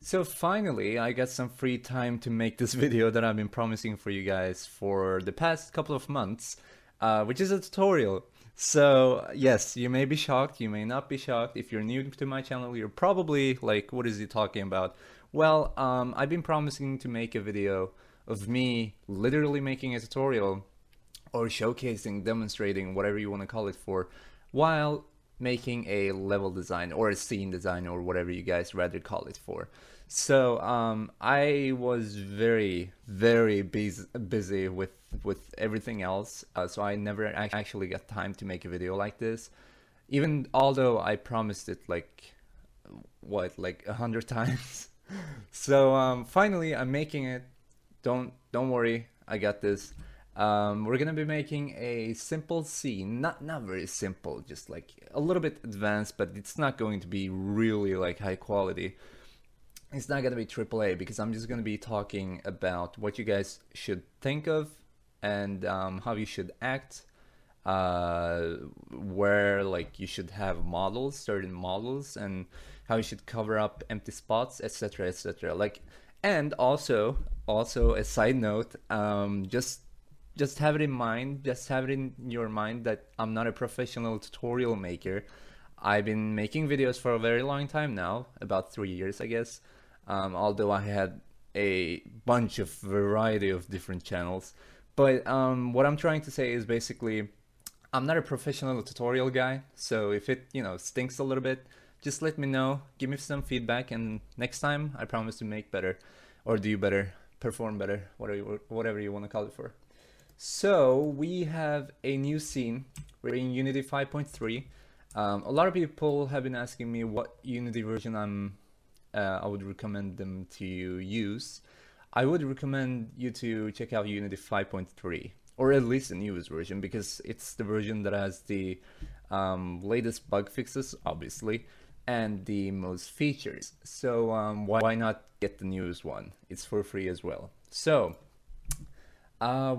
So finally, I got some free time to make this video that I've been promising for you guys for the past couple of months, which is a tutorial. So yes, you may be shocked, you may not be shocked. If you're new to my channel, you're probably like, what is he talking about? Well, I've been promising to make a video of me literally making a tutorial or showcasing, demonstrating, whatever you want to call it for, while making a level design or a scene design or whatever you guys rather call it for. So I was very busy with everything else, so I never actually got time to make a video like this, even although I promised it like like 100 times. So finally I'm making it. Don't worry, I got this. We're gonna be making a simple scene, not very simple, just like a little bit advanced, but it's not going to be really like high quality. It's not gonna be AAA because I'm just gonna be talking about what you guys should think of and how you should act, where like you should have models, certain models, and how you should cover up empty spots, etc., etc. Like, and also a side note, just have it in mind, just have it in your mind that I'm not a professional tutorial maker. I've been making videos for a very long time now, about 3 years, I guess. Although I had a bunch of variety of different channels. But what I'm trying to say is basically, I'm not a professional tutorial guy. So if it, stinks a little bit, just let me know, give me some feedback, and next time I promise to make better, or do better, perform better, whatever you want to call it for. So we have a new scene. We're in Unity 5.3. A lot of people have been asking me what Unity version I would recommend them to use. I would recommend you to check out Unity 5.3, or at least the newest version, because it's the version that has the latest bug fixes, obviously, and the most features. So why not get the newest one? It's for free as well. So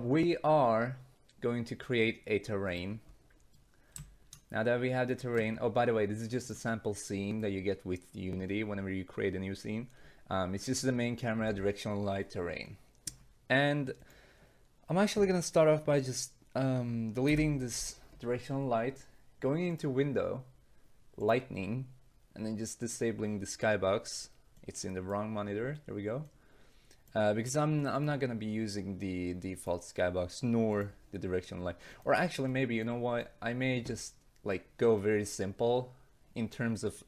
we are going to create a terrain. Now that we have the terrain, oh, by the way, this is just a sample scene that you get with Unity whenever you create a new scene. It's just the main camera, directional light, terrain. And I'm actually gonna start off by just deleting this directional light, going into window, lightning, and then just disabling the skybox. It's in the wrong monitor, there we go. Because I'm not gonna be using the default skybox nor the directional light. Or actually, maybe, you know what, I may just like go very simple in terms of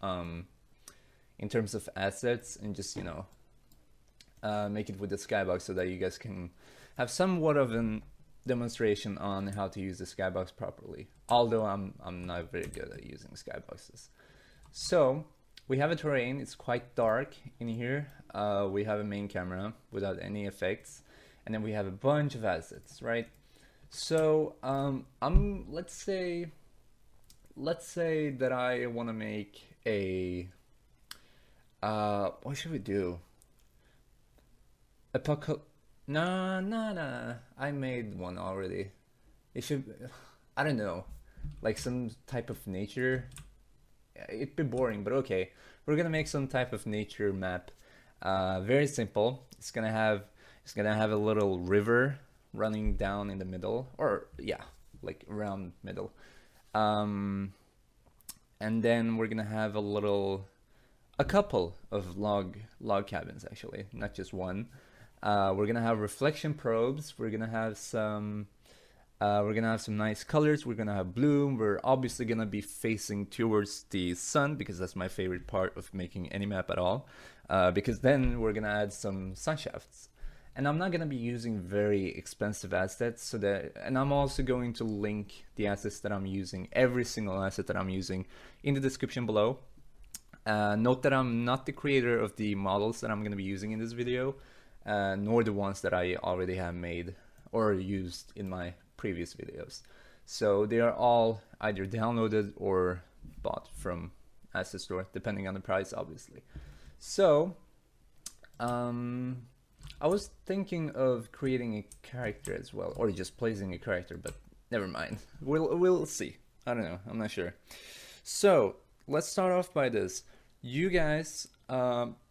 assets, and just make it with the skybox so that you guys can have somewhat of a demonstration on how to use the skybox properly. Although I'm not very good at using skyboxes. So we have a terrain. It's quite dark in here. We have a main camera without any effects, and then we have a bunch of assets, right? So let's say that I want to make a what should we do? No, I made one already. It should, I don't know, like some type of nature. It'd be boring, but okay. We're gonna make some type of nature map. Very simple. It's gonna have a little river running down in the middle, or yeah, like around middle. And then we're gonna have a couple of log cabins, actually, not just one. We're gonna have reflection probes. We're gonna have some nice colors. We're gonna have bloom. We're obviously gonna be facing towards the sun, because that's my favorite part of making any map at all. Because then we're gonna add some sun shafts. And I'm not gonna be using very expensive assets, and I'm also going to link the assets that I'm using, every single asset that I'm using, in the description below. Note that I'm not the creator of the models that I'm gonna be using in this video, nor the ones that I already have made or used in my previous videos. So they are all either downloaded or bought from asset store, depending on the price, obviously. So I was thinking of creating a character as well, or just placing a character, but never mind. We'll see. I don't know. I'm not sure. So let's start off by this. You guys,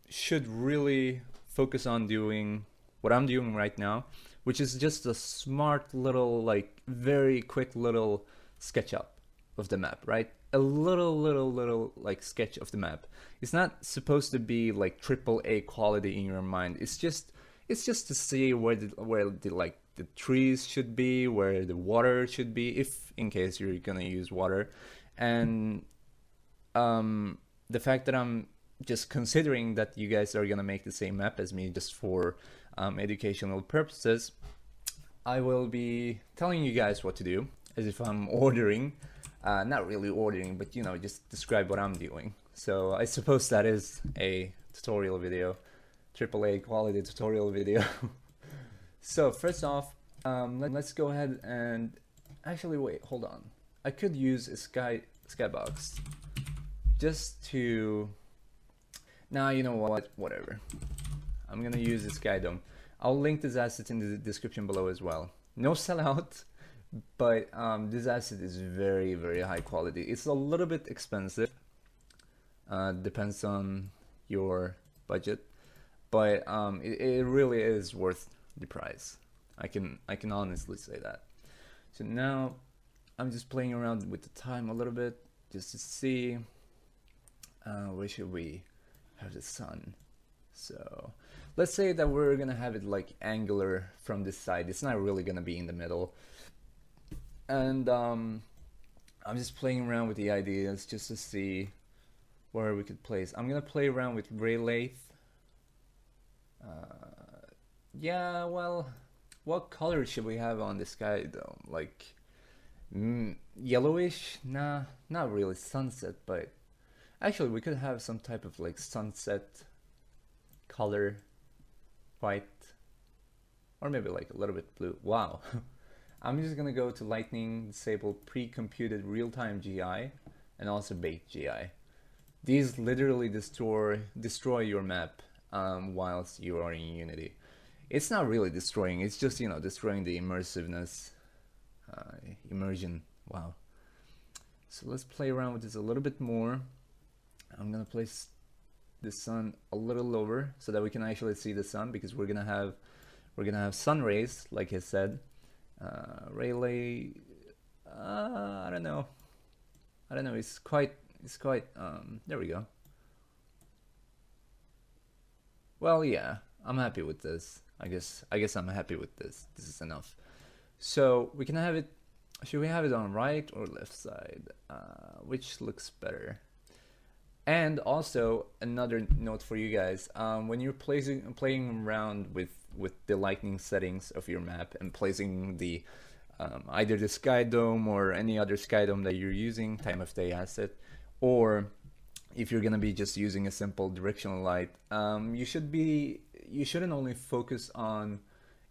should really focus on doing what I'm doing right now, which is just a smart little, like very quick little sketch up of the map, right? A little like sketch of the map. It's not supposed to be like triple A quality in your mind. It's just to see where the like the trees should be, where the water should be, if in case you're gonna use water, and the fact that I'm just considering that you guys are gonna make the same map as me just for educational purposes, I will be telling you guys what to do as if I'm ordering. Not really ordering, but you know, just describe what I'm doing. So I suppose that is a tutorial video, AAA quality tutorial video. So first off, let's go ahead and actually wait, hold on. I could use a skybox just to. Now you know what? Whatever. I'm gonna use the sky dome. I'll link this asset in the description below as well. No sellout. But this asset is very high quality. It's a little bit expensive, depends on your budget, but it really is worth the price. I can honestly say that. So now I'm just playing around with the time a little bit just to see where should we have the sun. So let's say that we're gonna have it like angular from this side. It's not really gonna be in the middle. And I'm just playing around with the ideas just to see where we could place. I'm gonna play around with gray lathe. Yeah, well, what color should we have on the sky though? Like yellowish? Nah, not really sunset, but actually we could have some type of like sunset color, white, or maybe like a little bit blue. Wow. I'm just gonna go to lightning, disable pre-computed real-time GI and also bait GI. These literally destroy your map whilst you are in Unity. It's not really destroying, it's just, you know, destroying the immersiveness, immersion. Wow. So let's play around with this a little bit more. I'm gonna place the sun a little lower so that we can actually see the sun, because we're gonna have sun rays, like I said. Rayleigh, I don't know. It's quite. There we go. Well, yeah, I'm happy with this. I guess I'm happy with this. This is enough. So we can have it. Should we have it on right or left side? Which looks better? And also another note for you guys: when you're playing around with the lightning settings of your map and placing the either the sky dome or any other sky dome that you're using, time of day asset, or if you're gonna be just using a simple directional light, you shouldn't only focus on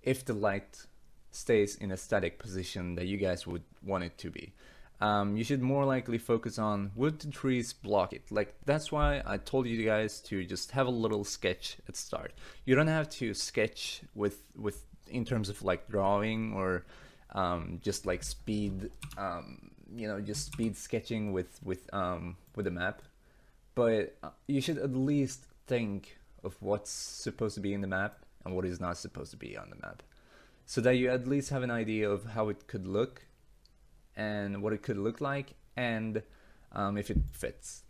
if the light stays in a static position that you guys would want it to be. You should more likely focus on would the trees block it. Like, that's why I told you guys to just have a little sketch at start. You don't have to sketch with in terms of like drawing or just like speed, you know, just speed sketching with the map. But you should at least think of what's supposed to be in the map and what is not supposed to be on the map, so that you at least have an idea of how it could look and what it could look like, and if it fits.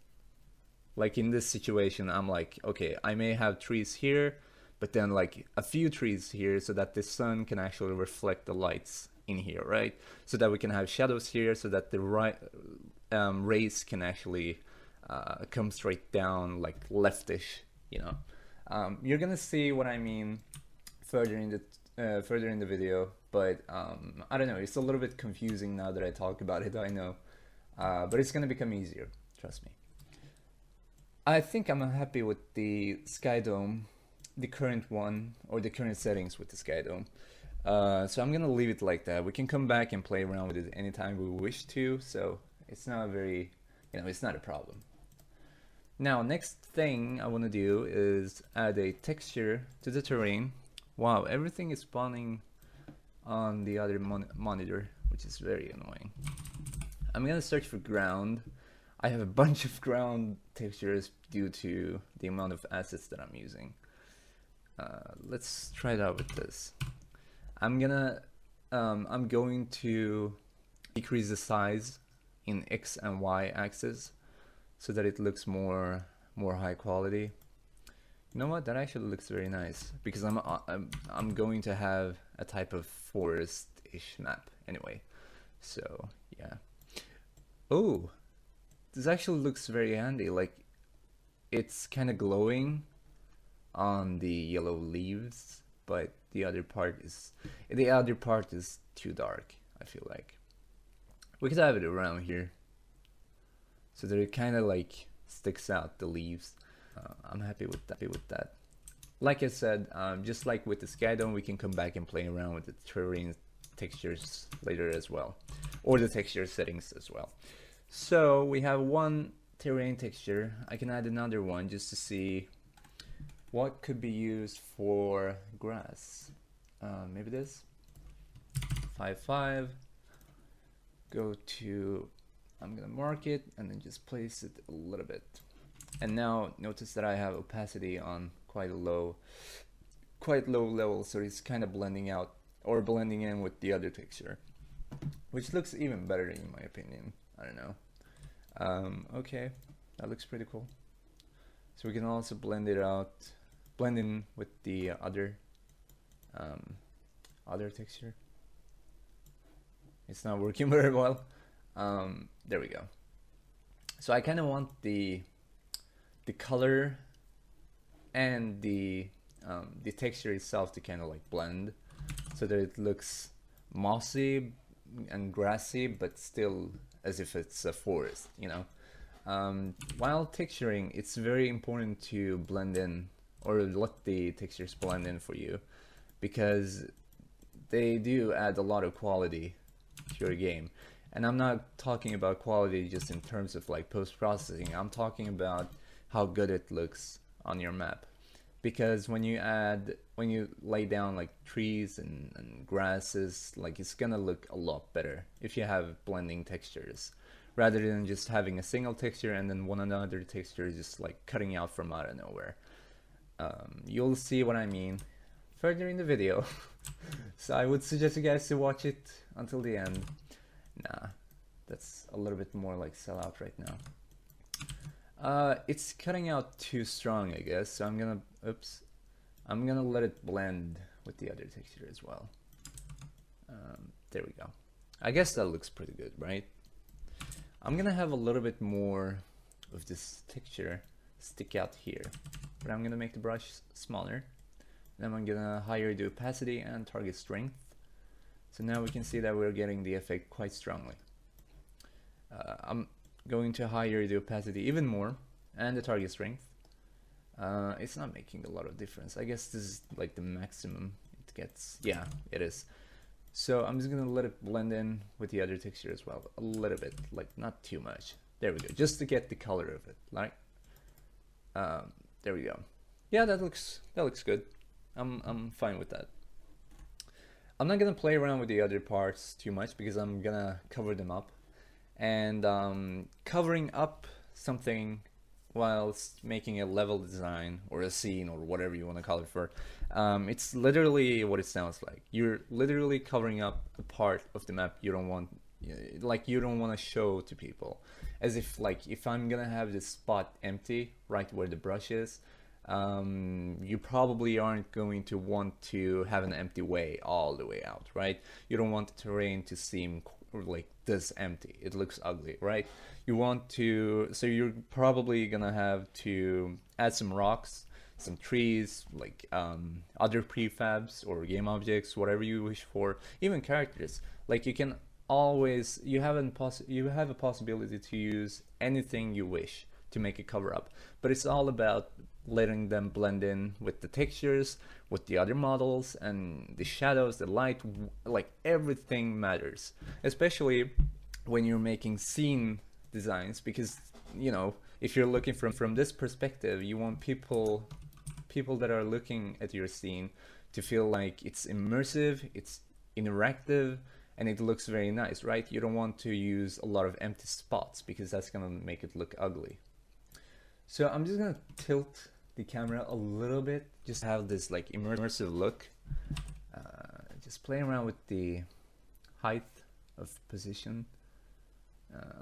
Like in this situation, I'm like, okay, I may have trees here, but then like a few trees here so that the sun can actually reflect the lights in here, right? So that we can have shadows here so that the rays can actually come straight down, like leftish, you know. You're gonna see what I mean further in the video, but I don't know, it's a little bit confusing now that I talk about it, I know, but it's gonna become easier, trust me. I think I'm happy with the sky dome, the current one, or the current settings with the sky dome. So I'm gonna leave it like that. We can come back and play around with it anytime we wish to, so it's not very, you know, it's not a problem. Now, next thing I want to do is add a texture to the terrain. Wow, everything is spawning on the other monitor, which is very annoying. I'm gonna search for ground. I have a bunch of ground textures due to the amount of assets that I'm using. Let's try it out with this. I'm going to decrease the size in X and Y axis so that it looks more high quality. You know what? That actually looks very nice because I'm going to have a type of forest-ish map anyway. So yeah. Oh, this actually looks very handy. Like, it's kind of glowing on the yellow leaves, but the other part is too dark. I feel like we could have it around here so that it kind of like sticks out the leaves. I'm happy with that. Like I said, just like with the sky dome, we can come back and play around with the terrain textures later as well, or the texture settings as well. So we have one terrain texture. I can add another one just to see what could be used for grass. Maybe this 5.5. Go to, I'm gonna mark it and then just place it a little bit. And now notice that I have opacity on quite low level, so it's kind of blending out or blending in with the other texture, which looks even better in my opinion. I don't know. Okay, that looks pretty cool. So we can also blend it out, blend in with the other texture. It's not working very well. There we go. So I kind of want the color and the texture itself to kind of like blend so that it looks mossy and grassy, but still as if it's a forest, you know. While texturing, it's very important to blend in or let the textures blend in for you, because they do add a lot of quality to your game. And I'm not talking about quality just in terms of like post-processing. I'm talking about how good it looks on your map, because when you lay down like trees and grasses, like it's gonna look a lot better if you have blending textures rather than just having a single texture and then one another texture just like cutting out from out of nowhere. You'll see what I mean further in the video. So I would suggest you guys to watch it until the end. Nah, that's a little bit more like sellout right now. It's cutting out too strong, I guess, so I'm gonna let it blend with the other texture as well. There we go. I guess that looks pretty good, right? I'm gonna have a little bit more of this texture stick out here, but I'm gonna make the brush smaller. Then I'm gonna higher the opacity and target strength. So now we can see that we're getting the effect quite strongly. I'm going to higher the opacity even more and the target strength. It's not making a lot of difference. I guess this is like the maximum it gets. Yeah, it is. So I'm just gonna let it blend in with the other texture as well, a little bit, like not too much. There we go, just to get the color of it. Like, there we go. Yeah, that looks good. I'm fine with that. I'm not gonna play around with the other parts too much because I'm gonna cover them up. And covering up something whilst making a level design or a scene or whatever you want to call it for, it's literally what it sounds like. You're literally covering up a part of the map you don't want, like you don't want to show to people. As if like if I'm gonna have this spot empty right where the brush is, you probably aren't going to want to have an empty way all the way out, right? You don't want the terrain to seem like this empty. It looks ugly, right? You want to, so you're probably gonna have to add some rocks, some trees, like other prefabs or game objects, whatever you wish for, even characters. Like you can always, you have a possibility to use anything you wish to make a cover up, but it's all about letting them blend in with the textures, with the other models, and the shadows, the light, like everything matters, especially when you're making scene designs, because you know, if you're looking from this perspective, you want people that are looking at your scene to feel like it's immersive, it's interactive, and it looks very nice, right? You don't want to use a lot of empty spots because that's gonna make it look ugly. So I'm just gonna tilt the camera a little bit, just have this like immersive look. Just playing around with the height of position,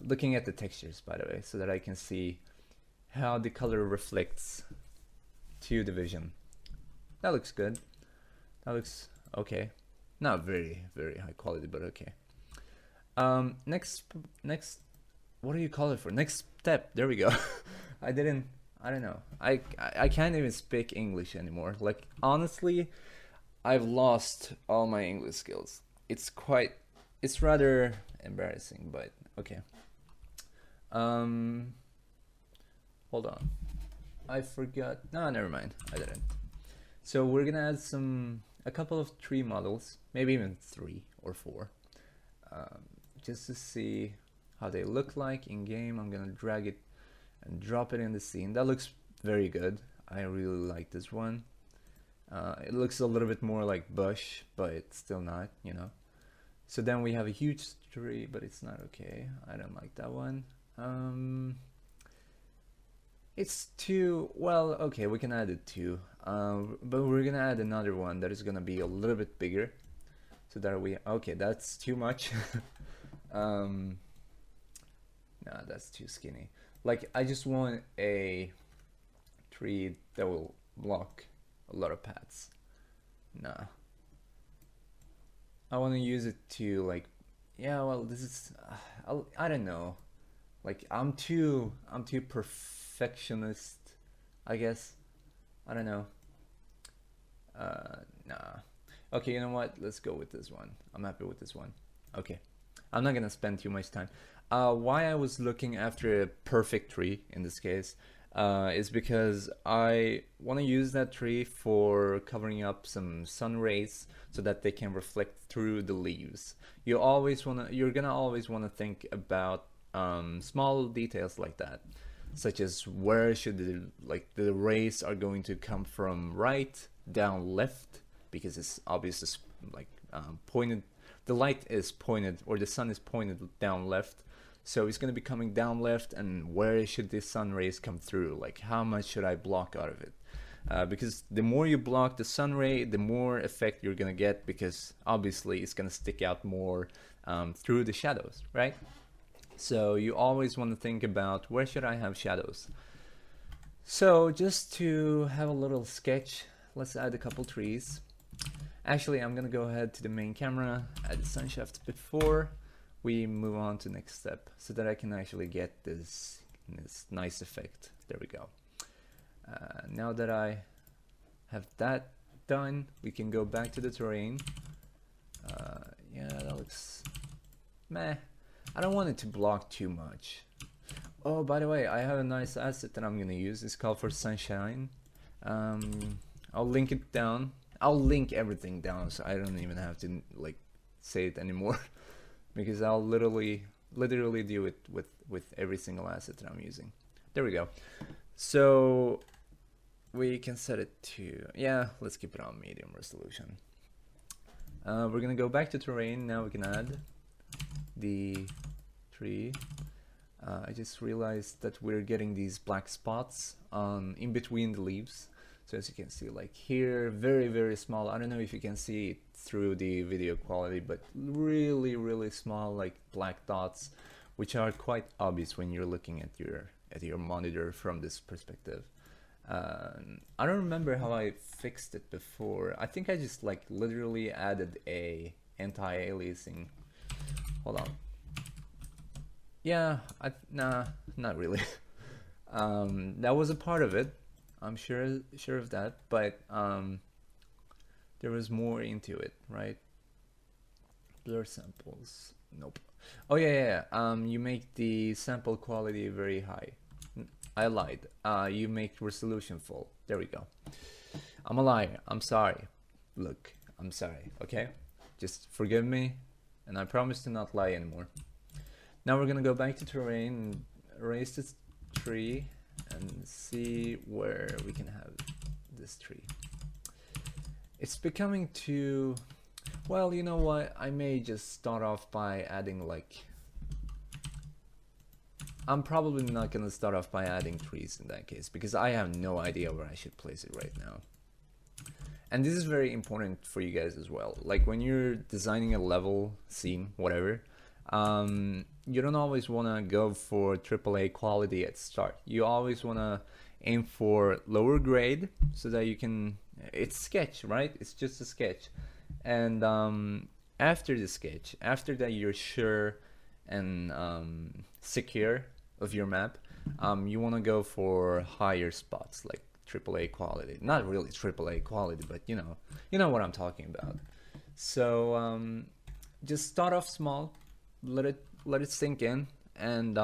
looking at the textures, by the way, so that I can see how the color reflects to the vision. That looks good. That looks okay. Not very high quality, but okay. Next, what do you call it for? Next step. There we go. I don't know. I can't even speak English anymore. Like, honestly, I've lost all my English skills. It's rather embarrassing, but okay. Hold on. I forgot. No, never mind. I didn't. So we're gonna add a couple of tree models, maybe even 3 or 4, just to see how they look like in game. I'm gonna drag it and drop it in the scene. That looks very good. I really like this one. It looks a little bit more like bush, but it's still not, you know. So then we have a huge tree, but it's not okay. I don't like that one. It's too, well, okay, we can add it too. But we're gonna add another one that is gonna be a little bit bigger. So that okay, that's too much. Nah, that's too skinny. Like, I just want a tree that will block a lot of paths. Nah. I want to use it to, like, yeah, well, this is, I don't know. Like, I'm too perfectionist, I guess. I don't know. Nah. Okay, you know what? Let's go with this one. I'm happy with this one. Okay. I'm not gonna spend too much time. Why I was looking after a perfect tree in this case is because I want to use that tree for covering up some sun rays so that they can reflect through the leaves. You're gonna always wanna think about small details like that, such as where should the rays are going to come from, right, down, left, because it's obvious it's like pointed. The light is pointed, or the sun is pointed down left. So it's going to be coming down left, and where should the sun rays come through? Like, how much should I block out of it? Because the more you block the sun ray, the more effect you're going to get, because obviously it's going to stick out more through the shadows, right? So you always want to think about, where should I have shadows? So just to have a little sketch, let's add a couple trees. Actually, I'm going to go ahead to the main camera, add the sun shaft before we move on to the next step, so that I can actually get this nice effect. There we go. Now that I have that done, we can go back to the terrain. Yeah, that looks meh. I don't want it to block too much. Oh, by the way, I have a nice asset that I'm gonna use. It's called for sunshine. I'll link it down. I'll link everything down, so I don't even have to like say it anymore. Because I'll literally do it with every single asset that I'm using. There we go. So we can set it to, yeah, let's keep it on medium resolution. We're gonna go back to terrain. Now we can add the tree. I just realized that we're getting these black spots in between the leaves. So as you can see, like here, very small. I don't know if you can see it through the video quality, but really small, like black dots, which are quite obvious when you're looking at your monitor from this perspective. I don't remember how I fixed it before. I think I just like literally added a anti-aliasing. Hold on. Yeah, nah, not really. That was a part of it. I'm sure of that, but there was more into it, right? Blur samples. Nope. Oh yeah. You make the sample quality very high. I lied. You make resolution full. There we go. I'm a liar. I'm sorry. Look, I'm sorry. Okay, just forgive me, and I promise to not lie anymore. Now we're gonna go back to terrain and erase this tree and see where we can have this tree. It's becoming too, Well, you know what? I may just start off by adding like... I'm probably not gonna start off by adding trees in that case, because I have no idea where I should place it right now. And this is very important for you guys as well. Like when you're designing a level, scene, whatever, you don't always want to go for AAA quality at start. You always want to aim for lower grade so that you can... It's sketch, right? It's just a sketch. And after the sketch, after that you're sure and secure of your map, you want to go for higher spots like AAA quality. Not really AAA quality, but you know what I'm talking about. So just start off small, let it sink in, and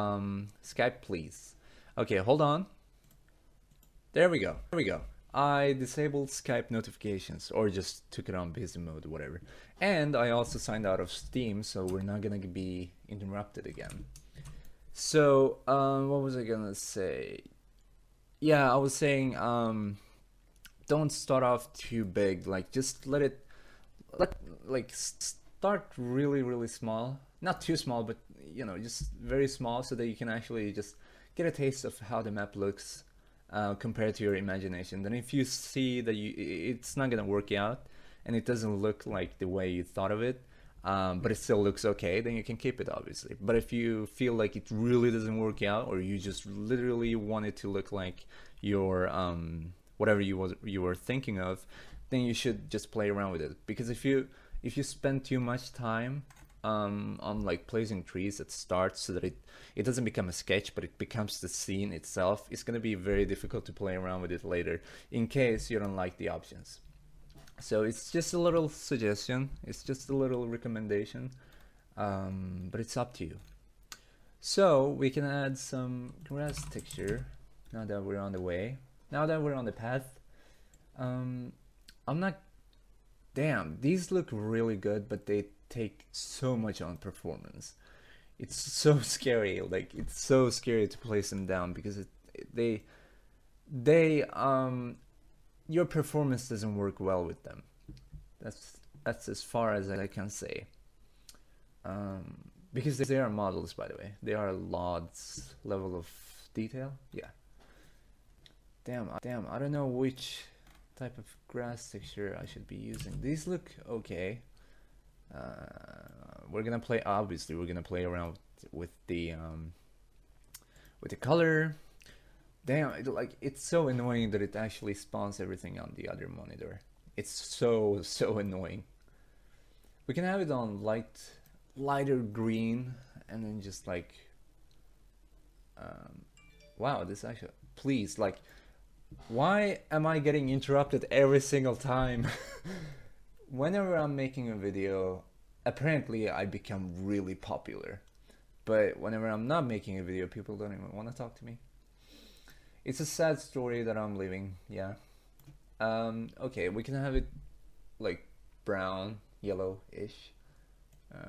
Skype please. Okay, hold on. There we go. I disabled Skype notifications, or just took it on busy mode, whatever. And I also signed out of Steam, so we're not gonna be interrupted again. So what was I gonna say? Yeah, I was saying don't start off too big. Like just let start really small. Not too small, but you know, just very small, so that you can actually just get a taste of how the map looks compared to your imagination. Then if you see that it's not gonna work out and it doesn't look like the way you thought of it, but it still looks okay, then you can keep it, obviously. But if you feel like it really doesn't work out, or you just literally want it to look like your whatever you were thinking of, then you should just play around with it. Because if you spend too much time on like placing trees at start, so that it doesn't become a sketch but it becomes the scene itself, it's going to be very difficult to play around with it later, in case you don't like the options. So it's just a little suggestion, it's just a little recommendation, but it's up to you. So we can add some grass texture now that we're on the way, now that we're on the path. I'm not... Damn, these look really good, but they take so much on performance. It's so scary, like it's so scary to place them down, because your performance doesn't work well with them. That's as far as I can say. Because they are models, by the way. They are LOD's level of detail. Yeah. Damn, I don't know which type of grass texture I should be using. These look okay. We're gonna play around with the color. Damn, it's so annoying that it actually spawns everything on the other monitor. It's so annoying. We can have it on lighter green, and then just like wow, this actually... Please, like, why am I getting interrupted every single time? Whenever I'm making a video, apparently I become really popular. But whenever I'm not making a video, people don't even want to talk to me. It's a sad story that I'm living, yeah. Okay, we can have it like brown, yellow-ish.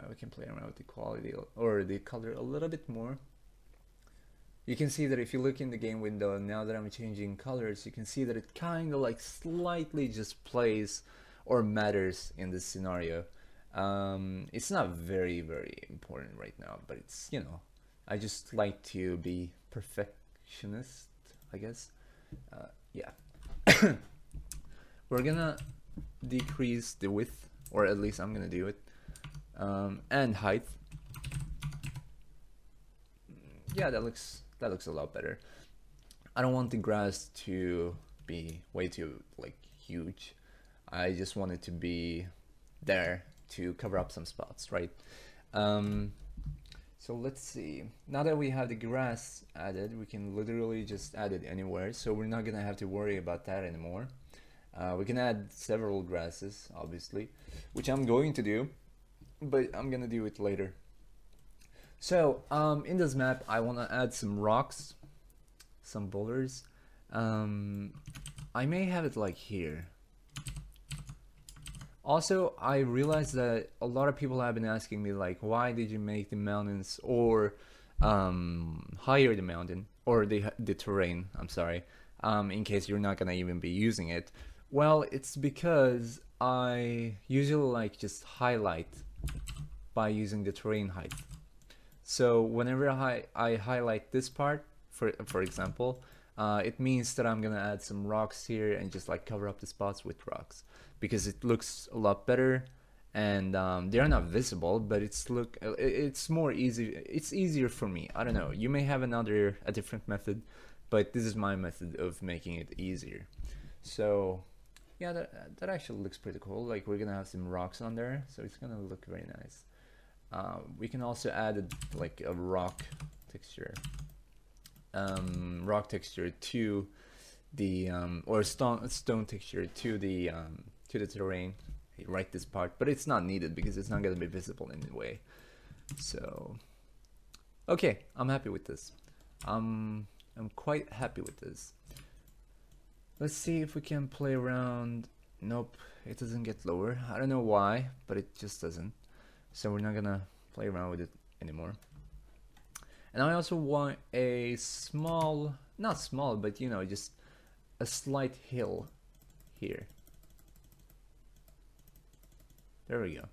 We can play around with the quality or the color a little bit more. You can see that if you look in the game window, now that I'm changing colors, you can see that it kind of like slightly just plays or matters in this scenario. It's not very important right now, but it's, you know, I just like to be perfectionist, I guess. Yeah. We're gonna decrease the width, or at least I'm gonna do it, and height. Yeah, that looks a lot better. I don't want the grass to be way too like huge. I just want it to be there to cover up some spots, right? So let's see. Now that we have the grass added, we can literally just add it anywhere, so we're not gonna have to worry about that anymore. We can add several grasses, obviously, which I'm going to do, but I'm gonna do it later. So in this map, I want to add some rocks, some boulders. I may have it like here. Also, I realized that a lot of people have been asking me, like, why did you make the mountains, or higher the mountain, or the terrain, I'm sorry, in case you're not gonna even be using it. Well, it's because I usually like just highlight by using the terrain height. So whenever I highlight this part, for example, it means that I'm gonna add some rocks here and just like cover up the spots with rocks, because it looks a lot better, and they're not visible, but it's more easy. It's easier for me. I don't know. You may have a different method, but this is my method of making it easier. So yeah, that actually looks pretty cool. Like, we're gonna have some rocks on there, so it's gonna look very nice. We can also add like a rock texture to the or stone texture to the terrain right this part, but it's not needed because it's not going to be visible anyway. So okay, I'm happy with this. I'm quite happy with this. Let's see if we can play around. Nope, it doesn't get lower. I don't know why, but it just doesn't. So we're not gonna play around with it anymore. And I also want a small, not small, but you know, just a slight hill here. There we go.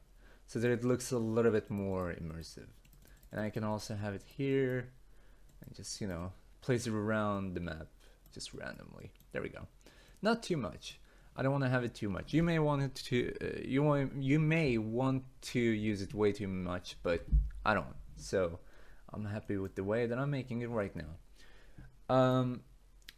So that it looks a little bit more immersive. And I can also have it here and just, you know, place it around the map just randomly. There we go. Not too much. I don't want to have it too much. You may want it to you may want to use it way too much, but I don't. So I'm happy with the way that I'm making it right now.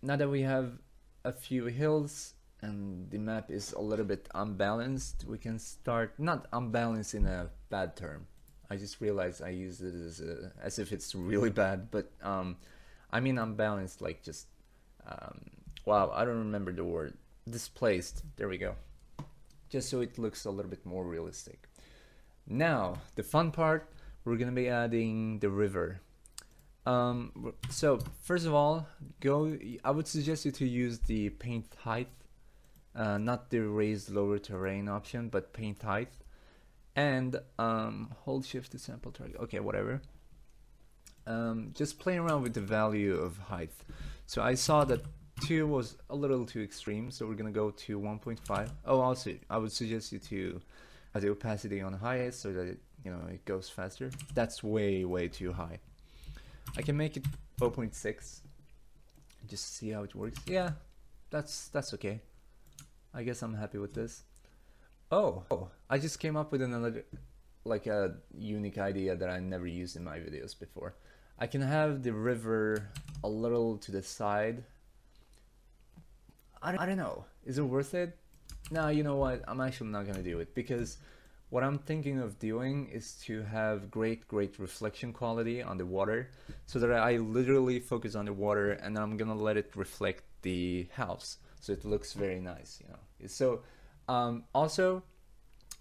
Now that we have a few hills and the map is a little bit unbalanced, we can start, not unbalanced in a bad term. I just realized I used it as if it's really bad, but I mean unbalanced, like just wow, I don't remember the word. Displaced, there we go, just so it looks a little bit more realistic. Now the fun part, we're gonna be adding the river. So first of all, I would suggest you to use the paint height, not the raise lower terrain option, but paint height, and hold shift to sample target. Okay, whatever. Just play around with the value of height. So I saw that 2 was a little too extreme, so we're gonna go to 1.5. Oh, also I would suggest you to have the opacity on highest so that it goes faster. That's way too high. I can make it 0.6 just see how it works. Yeah, that's okay. I guess I'm happy with this. Oh, I just came up with another, like a unique idea that I never used in my videos before. I can have the river a little to the side. I don't know, is it worth it? No, you know what, I'm actually not gonna do it, because what I'm thinking of doing is to have great reflection quality on the water, so that I literally focus on the water and I'm gonna let it reflect the house, so it looks very nice, So also,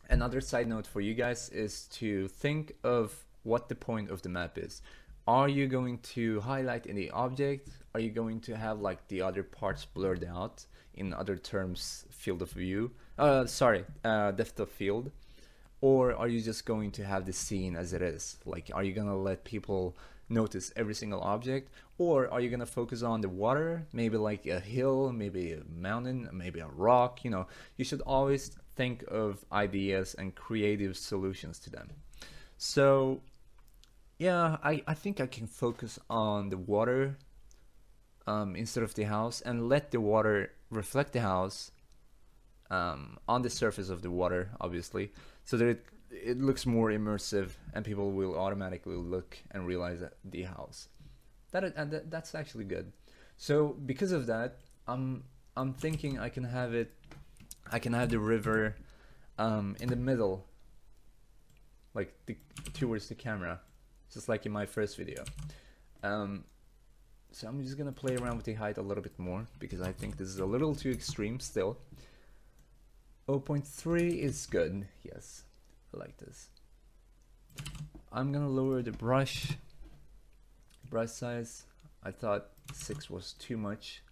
another side note for you guys is to think of what the point of the map is. Are you going to highlight any object? Are you going to have like the other parts blurred out? In other terms, field of view. Depth of field. Or are you just going to have the scene as it is? Like, are you gonna let people notice every single object? Or are you gonna focus on the water? Maybe like a hill, maybe a mountain, maybe a rock, You should always think of ideas and creative solutions to them. So yeah, I think I can focus on the water instead of the house, and let the water reflect the house on the surface of the water, obviously, so that it looks more immersive and people will automatically look and realize that the house. That's actually good. So because of that, I'm thinking I can have the river in the middle, like towards the camera, just like in my first video. So I'm just gonna play around with the height a little bit more, because I think this is a little too extreme still. 0.3 is good, yes, I like this. I'm gonna lower the brush size. I thought 6 was too much.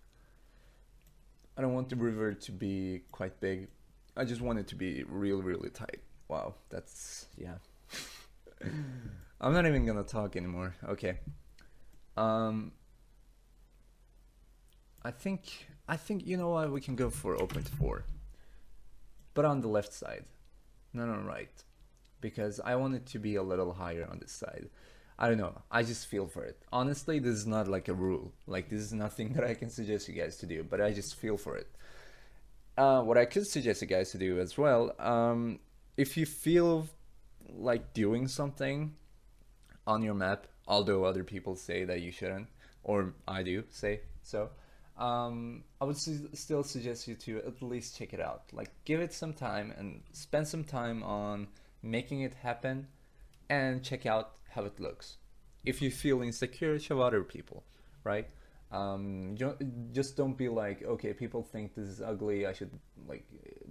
I don't want the river to be quite big. I just want it to be really tight. Wow, that's, yeah. I'm not even gonna talk anymore. Okay. I think you know what, we can go for 0.4. but on the left side, not on right, because I want it to be a little higher on this side. I don't know, I just feel for it. Honestly, this is not like a rule, like this is nothing that I can suggest you guys to do, but I just feel for it. What I could suggest you guys to do as well, if you feel like doing something on your map, although other people say that you shouldn't, or I do say so, I would still suggest you to at least check it out. Like, give it some time and spend some time on making it happen and check out how it looks. If you feel insecure, show other people, right? Just don't be like, okay, people think this is ugly, I should like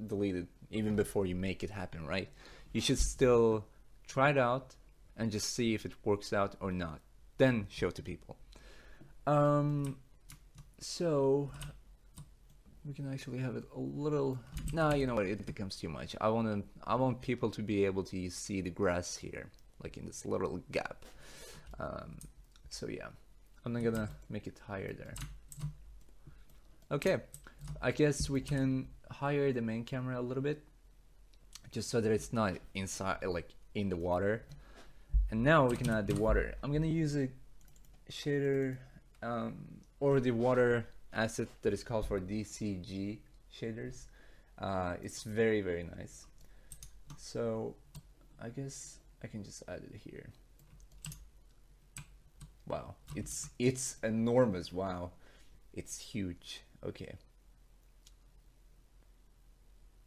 delete it, even before you make it happen, right? You should still try it out and just see if it works out or not, then show to people. So we can actually have it a little, no, you know what, it becomes too much. I want people to be able to see the grass here, like in this little gap. So yeah, I'm not gonna make it higher there. Okay, I guess we can higher the main camera a little bit, just so that it's not inside, like in the water. And now we can add the water. I'm gonna use a shader, or the water asset that is called for DCG shaders. It's very, very nice. So I guess I can just add it here. Wow, it's enormous. Wow, it's huge. Okay,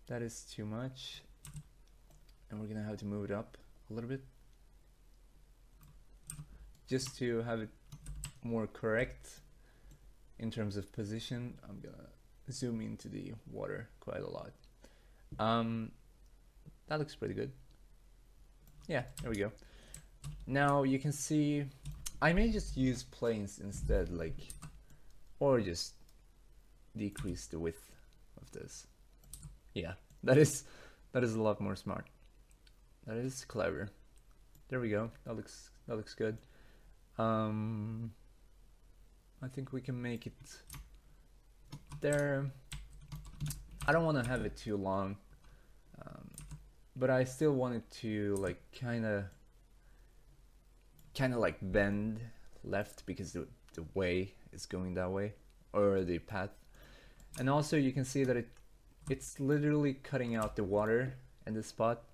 that is too much, and we're gonna have to move it up a little bit just to have it more correct in terms of position. I'm gonna zoom into the water quite a lot. That looks pretty good. Yeah, there we go. Now you can see I may just use planes instead, like, or just decrease the width of this. Yeah, that is a lot more smart. That is clever. There we go. That looks good. I think we can make it there. I don't want to have it too long, but I still want it to like kind of like bend left because the way is going that way, or the path. And also you can see that it's literally cutting out the water in this spot.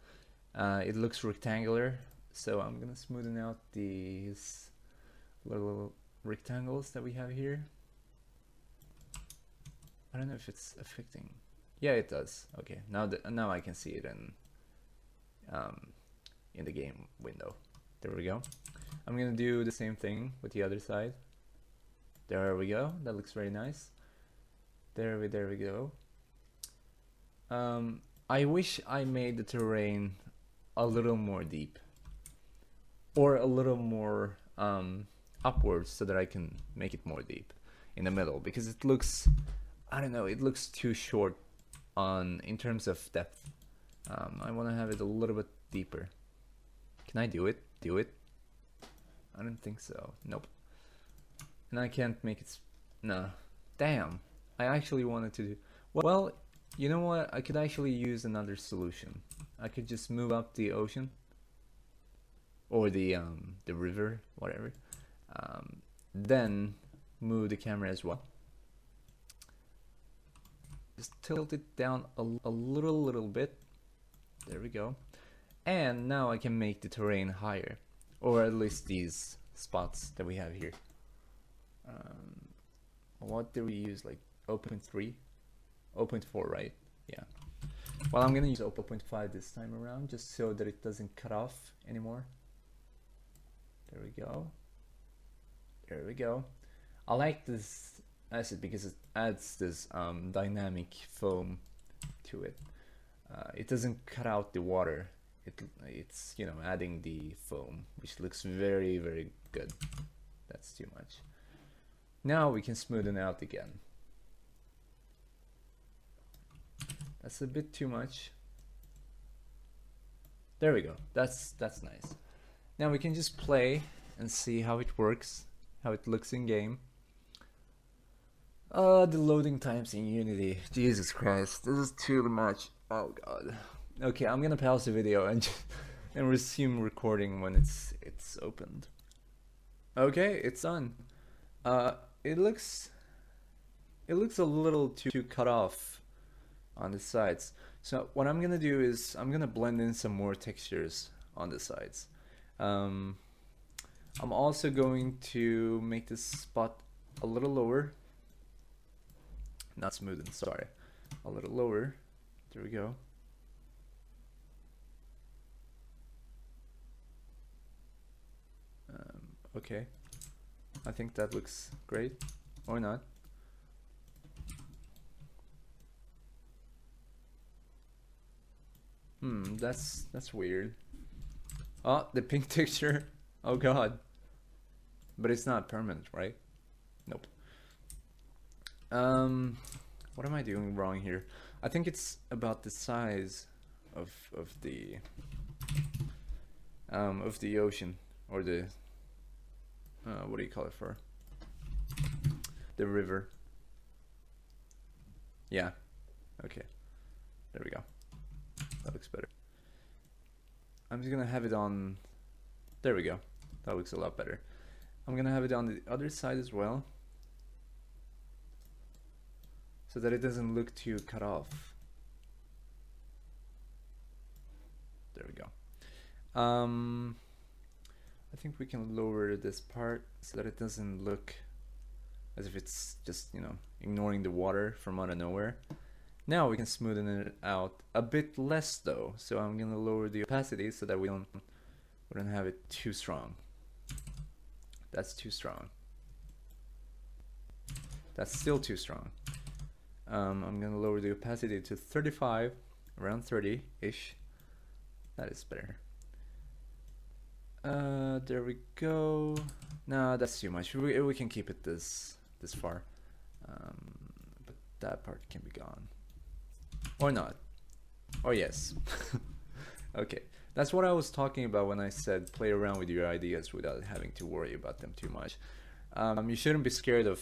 It looks rectangular, so I'm gonna smoothen out these little rectangles that we have here. I don't know if it's affecting. Yeah, it does. Okay, now I can see it in the game window. There we go. I'm gonna do the same thing with the other side. There we go. That looks very nice. There we go. I wish I made the terrain a little more deep, or a little more upwards, so that I can make it more deep in the middle, because it looks, I don't know, it looks too short in terms of depth. I want to have it a little bit deeper. Can I do it? I don't think so. Nope. And I can't make it. No. Damn. I actually wanted to do. Well, you know what? I could actually use another solution. I could just move up the ocean, or the river, whatever. Then move the camera as well. Just tilt it down a little bit. There we go. And now I can make the terrain higher, or at least these spots that we have here. What do we use, like 0.3? 0.4, right? Yeah. Well, I'm gonna use 0.5 this time around, just so that it doesn't cut off anymore. There we go. There we go. I like this asset because it adds this dynamic foam to it. It doesn't cut out the water. It's, you know, adding the foam, which looks very, very good. That's too much. Now we can smoothen out again. That's a bit too much. There we go. That's nice. Now we can just play and see how it works, how it looks in game. The loading times in Unity, Jesus Christ, this is too much. Oh god. Okay, I'm gonna pause the video and and resume recording when it's opened. Okay, it's done. Uh, it looks a little too cut off on the sides. So what I'm gonna do is I'm gonna blend in some more textures on the sides. Um, I'm also going to make this spot a little lower. Not smoothen, sorry. A little lower. There we go. Okay. I think that looks great. Or not. That's weird. Oh, the pink texture. Oh god. But it's not permanent, right? Nope. What am I doing wrong here? I think it's about the size of the ocean, or the what do you call it for? The river. Yeah. Okay. There we go. That looks better. I'm just gonna have it on. There we go. That looks a lot better. I'm gonna have it on the other side as well, so that it doesn't look too cut off. There we go. I think we can lower this part so that it doesn't look as if it's just, you know, ignoring the water from out of nowhere. Now we can smoothen it out a bit less though, so I'm gonna lower the opacity so that we don't have it too strong. That's too strong. That's still too strong. I'm gonna lower the opacity to 35, around 30-ish. That is better. There we go. No, that's too much. We can keep it this far, but that part can be gone, or not, or yes. Okay, that's what I was talking about when I said play around with your ideas without having to worry about them too much. You shouldn't be scared of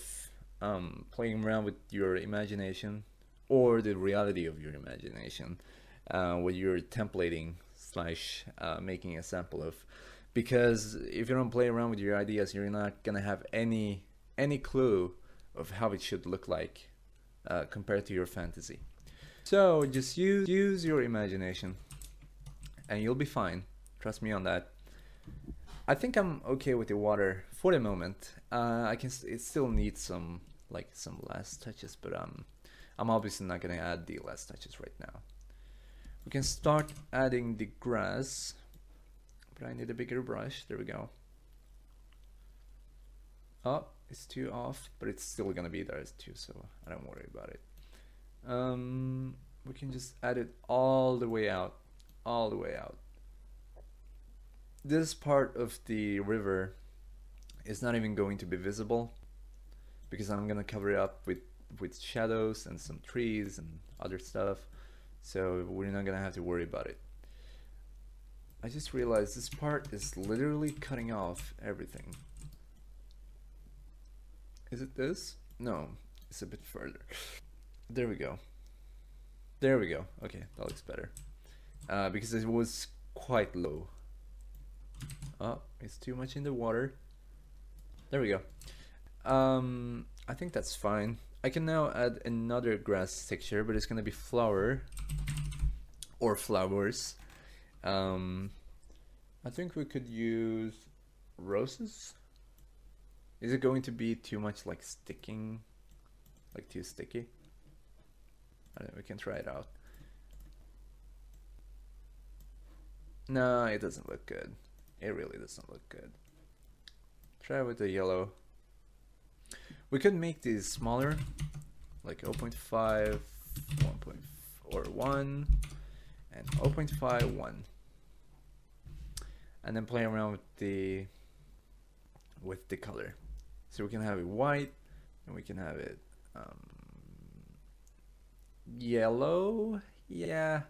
playing around with your imagination or the reality of your imagination when you're templating slash making a sample of. Because if you don't play around with your ideas, you're not gonna have any clue of how it should look like compared to your fantasy. So just use your imagination, and you'll be fine. Trust me on that. I think I'm okay with the water for the moment. It still needs some last touches, but I'm obviously not gonna add the last touches right now. We can start adding the grass. But I need a bigger brush. There we go. Oh, it's too off, but it's still gonna be there too, so I don't worry about it. We can just add it all the way out, all the way out. This part of the river is not even going to be visible because I'm gonna cover it up with shadows and some trees and other stuff, so we're not gonna have to worry about it. I just realized this part is literally cutting off everything. Is it this? No, it's a bit further. There we go. There we go. Okay, that looks better. Because it was quite low. Oh, it's too much in the water. There we go. I think that's fine. I can now add another grass texture, but it's gonna be flower or flowers. I think we could use roses. Is it going to be too much like sticking, like too sticky? I don't know, we can try it out. No, it doesn't look good. It really doesn't look good. Try with the yellow. We could make these smaller, like 0.5, 1.1, and 0.5, 1. And then play around with the color. So we can have it white, and we can have it yellow. Yeah,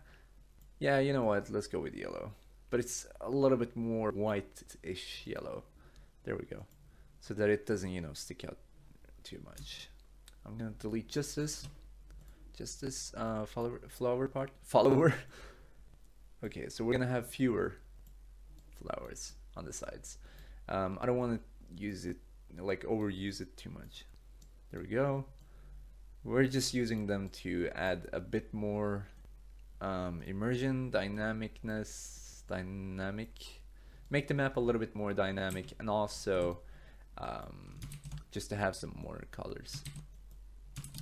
you know what, let's go with yellow, but it's a little bit more white-ish yellow. There we go, so that it doesn't, you know, stick out too much. I'm gonna delete just this Just this flower part. Follower. Okay, so we're gonna have fewer flowers on the sides. I don't want to use it, like overuse it too much. There we go. We're just using them to add a bit more immersion, dynamicness, make the map a little bit more dynamic, and also just to have some more colors.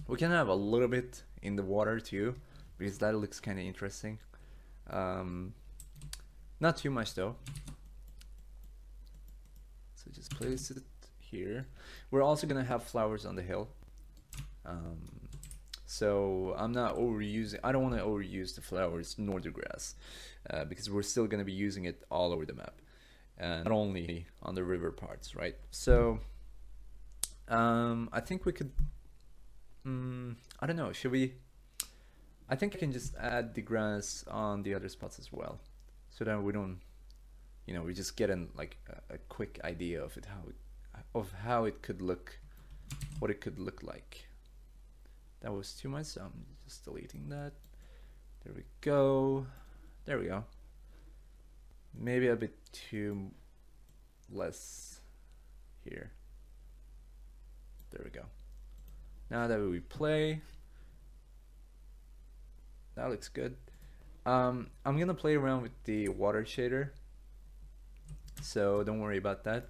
We can have a little bit in the water too, because that looks kind of interesting. Not too much though. So just place it here. We're also gonna have flowers on the hill. So I'm not overusing. I don't want to overuse the flowers nor the grass, because we're still gonna be using it all over the map, and not only on the river parts, right? So I think we could. I don't know. Should we? I think I can just add the grass on the other spots as well, so that we don't, you know, we just get like a quick idea of it, how it could look, what it could look like. That was too much, so I'm just deleting that. There we go. There we go. Maybe a bit too less here. There we go. Now that we play, that looks good. I'm gonna play around with the water shader, so don't worry about that.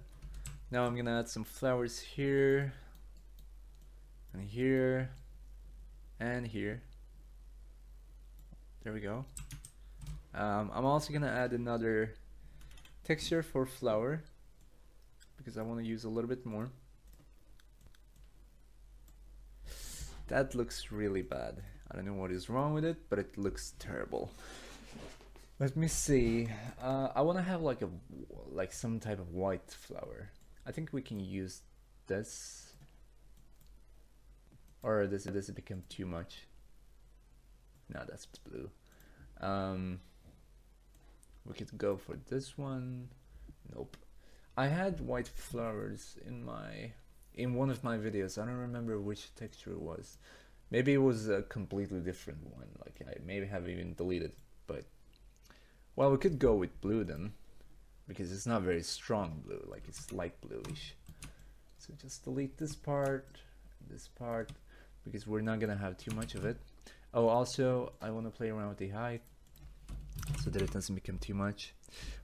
Now I'm gonna add some flowers here, and here, and here. There we go. I'm also gonna add another texture for flower, because I want to use a little bit more. That looks really bad. I don't know what is wrong with it, but it looks terrible. Let me see. I want to have like some type of white flower. I think we can use this, or does it become too much? No, that's blue. We could go for this one. Nope. I had white flowers in one of my videos. I don't remember which texture it was. Maybe it was a completely different one. Like I maybe have even deleted it, but well, we could go with blue then, because it's not very strong blue, like it's light bluish. So just delete this part, because we're not gonna have too much of it. Oh, also I want to play around with the height so that it doesn't become too much.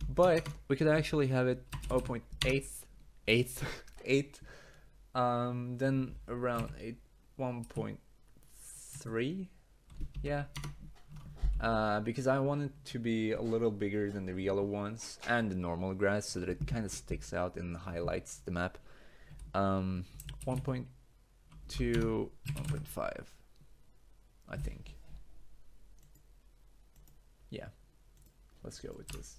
But we could actually have it 0.8, then around 1.3, yeah. Because I want it to be a little bigger than the yellow ones and the normal grass, so that it kind of sticks out and highlights the map. 1.2, 1.5, I think. Yeah, let's go with this.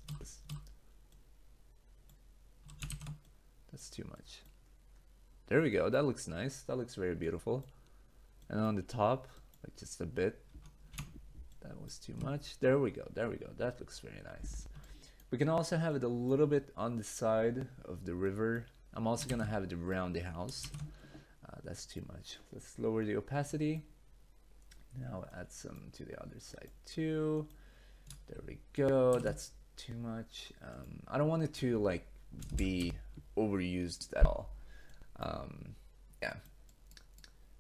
That's too much. There we go. That looks nice. That looks very beautiful. And on the top, like just a bit. That was too much. There we go. There we go. That looks very nice. We can also have it a little bit on the side of the river. I'm also gonna have it around the house. That's too much. Let's lower the opacity. Now add some to the other side too. There we go. That's too much. I don't want it to like be overused at all. Yeah,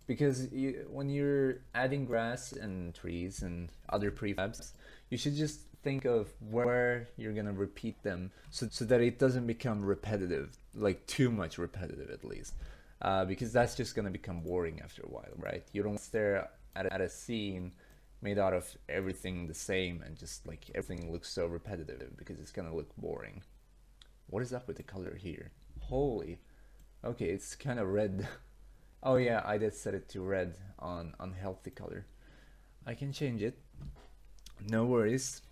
because when you're adding grass and trees and other prefabs, you should just think of where you're gonna repeat them, so that it doesn't become repetitive, like too much repetitive at least, because that's just gonna become boring after a while, right? You don't stare at a scene made out of everything the same and just like everything looks so repetitive, because it's gonna look boring. What is up with the color here? Holy, okay, it's kind of red. Oh yeah, I did set it to red on unhealthy color. I can change it, no worries.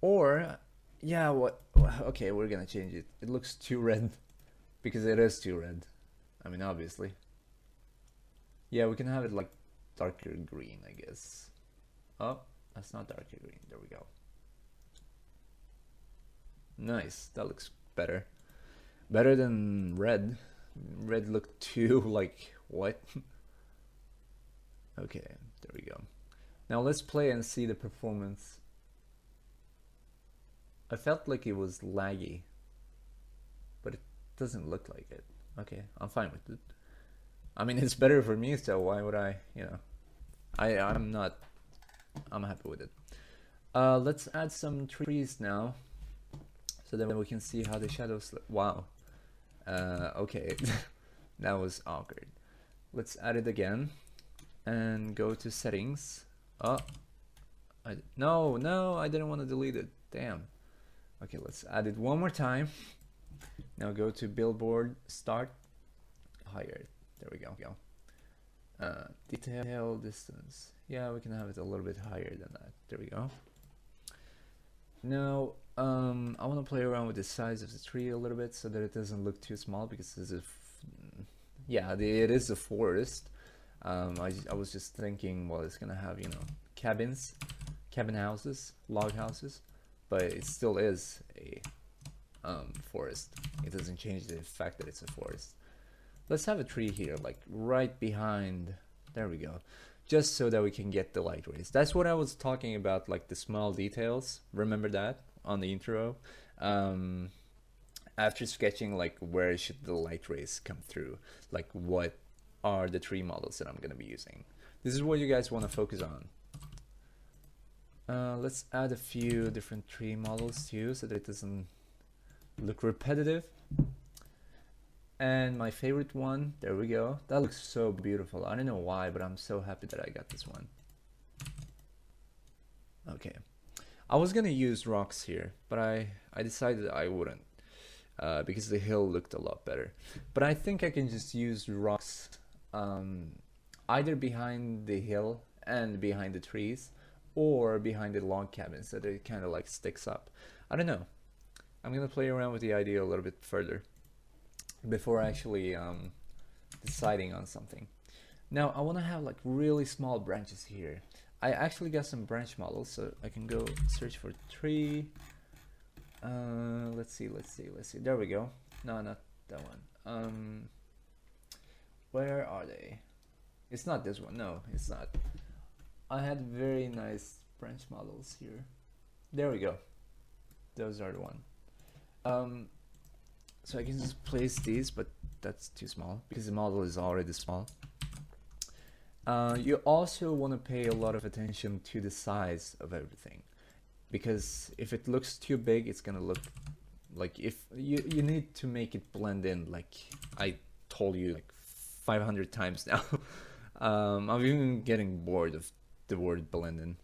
Or yeah, okay, we're gonna change it. It looks too red, because it is too red. I mean, obviously. Yeah, we can have it like darker green, I guess. Oh, that's not darker green. There we go. Nice. That looks better. Better than red. Red looked too like what? Okay, there we go. Now let's play and see the performance. I felt like it was laggy, but it doesn't look like it. Okay, I'm fine with it. I mean, it's better for me, so why would I, you know, I'm happy with it. Let's add some trees now, so that we can see how the shadows look. Wow. Okay, that was awkward. Let's add it again, and go to settings. Oh, no, I didn't want to delete it. Damn. Okay, let's add it one more time. Now go to billboard, start, higher. There we go. Detail distance. Yeah, we can have it a little bit higher than that. There we go. Now, I want to play around with the size of the tree a little bit so that it doesn't look too small, because this is, it is a forest. I was just thinking, well, it's gonna have, you know, cabin houses, log houses, but it still is a forest. It doesn't change the fact that it's a forest. Let's have a tree here, like right behind. There we go. Just so that we can get the light rays. That's what I was talking about, like the small details. Remember that on the intro? After sketching, like where should the light rays come through? Like what are the tree models that I'm going to be using? This is what you guys want to focus on. Let's add a few different tree models too, so that it doesn't look repetitive. And my favorite one, there we go. That looks so beautiful. I don't know why, but I'm so happy that I got this one. Okay. I was gonna use rocks here, but I decided I wouldn't, because the hill looked a lot better. But I think I can just use rocks either behind the hill and behind the trees, or behind the log cabins, so that it kind of like sticks up. I don't know. I'm gonna play around with the idea a little bit further before actually deciding on something. Now I want to have like really small branches here. I actually got some branch models, so I can go search for tree. Let's see. There we go. No, not that one. Where are they? It's not this one. No, it's not. I had very nice branch models here. There we go. Those are the one. So I can just place these, but that's too small because the model is already small. You also want to pay a lot of attention to the size of everything, because if it looks too big, it's gonna look like, if you need to make it blend in, like I told you like 500 times now. I'm even getting bored of the word blend in.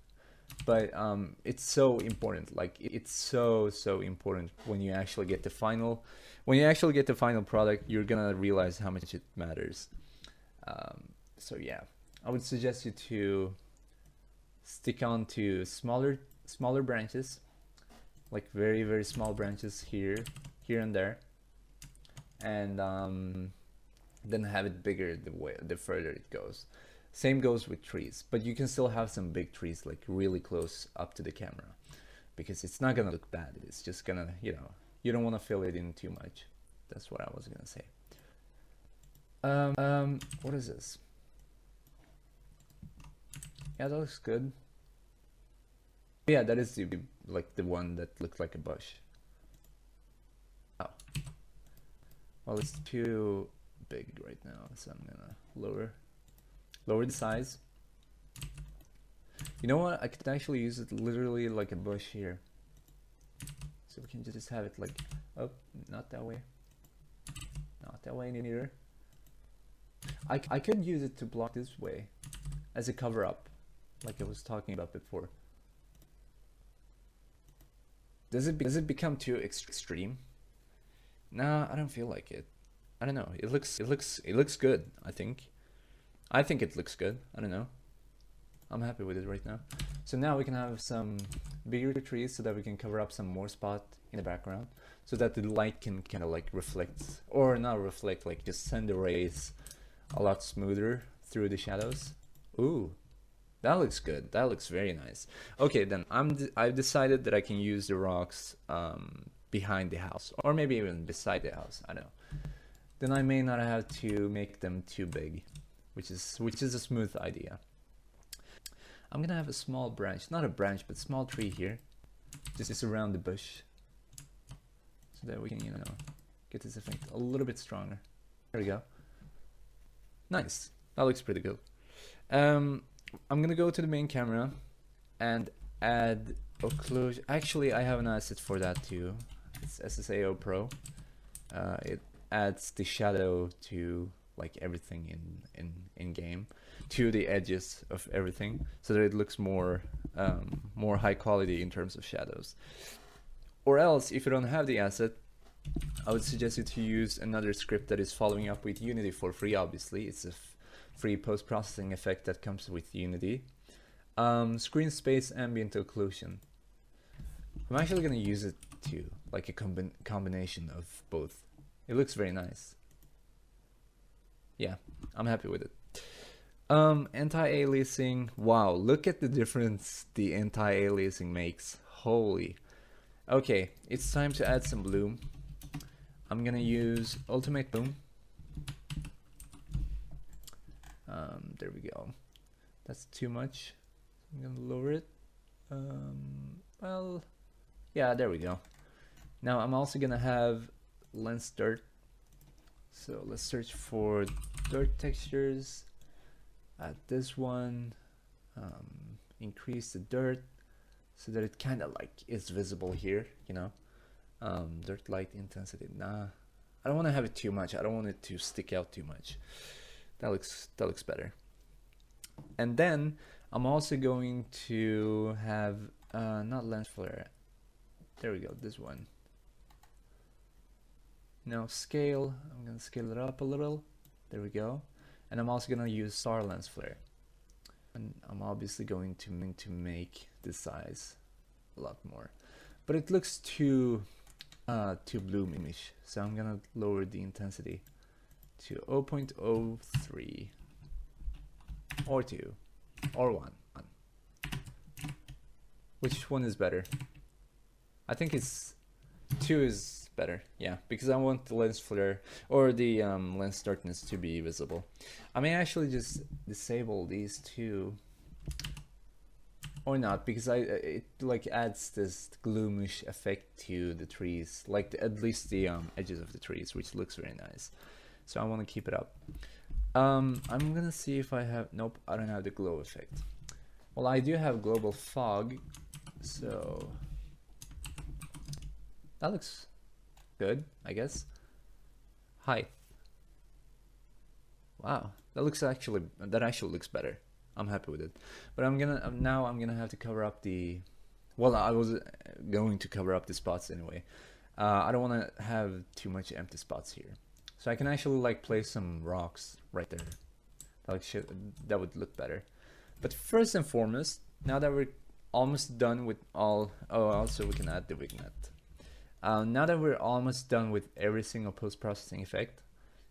But it's so important. Like it's so important when you actually get the final product. You're gonna realize how much it matters. So yeah, I would suggest you to stick on to smaller branches, like very small branches here and there, and then have it bigger the further it goes. Same goes with trees, but you can still have some big trees like really close up to the camera, because it's not gonna look bad. It's just gonna, you know, you don't want to fill it in too much. That's what I was gonna say. What is this? Yeah, that looks good. Yeah, that is the one that looked like a bush. Oh, well, it's too big right now, so I'm gonna lower the size. You know what? I could actually use it literally like a bush here. So we can just have it like, oh, not that way. Not that way neither. I could use it to block this way as a cover up, like I was talking about before. Does it become too extreme? Nah, I don't feel like it. I don't know. It looks good, I think. I think it looks good. I don't know. I'm happy with it right now. So now we can have some bigger trees so that we can cover up some more spot in the background, so that the light can kind of like reflect, or not reflect, like just send the rays a lot smoother through the shadows. Ooh, that looks good. That looks very nice. Okay, then I've decided that I can use the rocks behind the house, or maybe even beside the house. I don't know. Then I may not have to make them too big, which is a smooth idea. I'm gonna have a small branch, not a branch, but small tree here, just around the bush, so that we can, you know, get this effect a little bit stronger. There we go. Nice. That looks pretty good. I'm gonna go to the main camera and add occlusion. Actually, I have an asset for that too. It's SSAO Pro. It adds the shadow to like everything in game, to the edges of everything, so that it looks more more high quality in terms of shadows. Or else, if you don't have the asset, I would suggest you to use another script that is following up with Unity for free. Obviously, it's a free post-processing effect that comes with Unity. Screen space ambient occlusion. I'm actually going to use it too, like a combination of both. It looks very nice. Yeah, I'm happy with it. Anti-aliasing. Wow, look at the difference the anti-aliasing makes. Holy. Okay, it's time to add some bloom. I'm gonna use Ultimate Bloom. There we go. That's too much. I'm gonna lower it. Well, yeah, there we go. Now I'm also gonna have lens dirt. So let's search for dirt textures. Add this one. Increase the dirt so that it kind of like is visible here, you know. Dirt light intensity. Nah, I don't want to have it too much. I don't want it to stick out too much. That looks better. And then I'm also going to have not lens flare. There we go. This one. Now scale. I'm gonna scale it up a little. There we go. And I'm also gonna use star lens flare. And I'm obviously going to make the size a lot more, but it looks too bloomish, so I'm gonna lower the intensity to 0.03 or 2 or 1. Which one is better? I think it's 2 is better, yeah, because I want the lens flare or the lens darkness to be visible. I may actually just disable these two, or not, because it like adds this gloomish effect to the trees, like at least the edges of the trees, which looks very nice. So I want to keep it up. I'm gonna see if I have. Nope, I don't have the glow effect. Well, I do have global fog, so that looks good, I guess. Height. Wow, that actually looks better. I'm happy with it. But I'm gonna have to cover up the. Well, I was going to cover up the spots anyway. I don't want to have too much empty spots here, so I can actually like place some rocks right there. That would look better. But first and foremost, now that we're almost done with all. Oh, also we can add the vignette. Now that we're almost done with every single post-processing effect,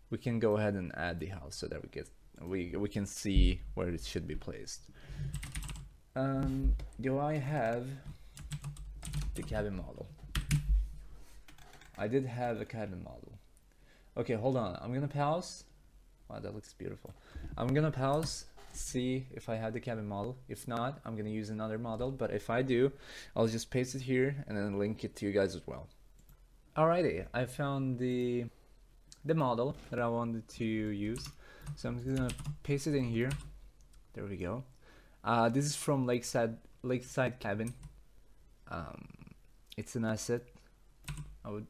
we can go ahead and add the house so that we can see where it should be placed. Do I have the cabin model? I did have a cabin model. Okay, hold on. I'm gonna pause. Wow, that looks beautiful. I'm gonna pause, see if I have the cabin model. If not, I'm gonna use another model, but if I do, I'll just paste it here and then link it to you guys as well. Alrighty, I found the model that I wanted to use, so I'm just gonna paste it in here. There we go. This is from Lakeside Cabin. It's an asset.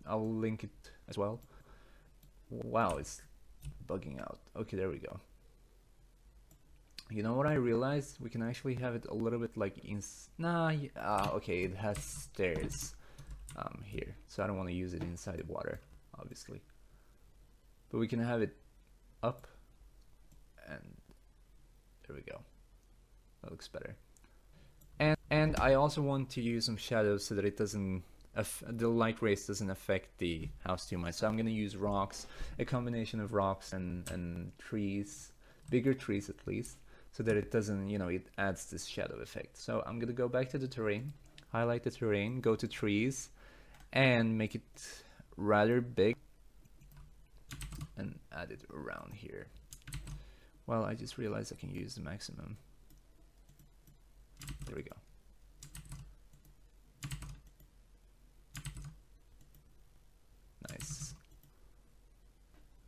I'll link it as well. Wow, it's bugging out. Okay, there we go. You know what I realized? We can actually have it a little bit like okay, it has stairs here, so I don't want to use it inside the water, obviously. But we can have it up, and there we go. That looks better. And I also want to use some shadows so that it doesn't, the light rays doesn't affect the house too much. So I'm gonna use rocks, a combination of rocks and trees, bigger trees at least, so that it doesn't, you know, it adds this shadow effect. So I'm gonna go back to the terrain, highlight the terrain, go to trees, and make it rather big, and add it around here. Well, I just realized I can use the maximum. There we go. Nice.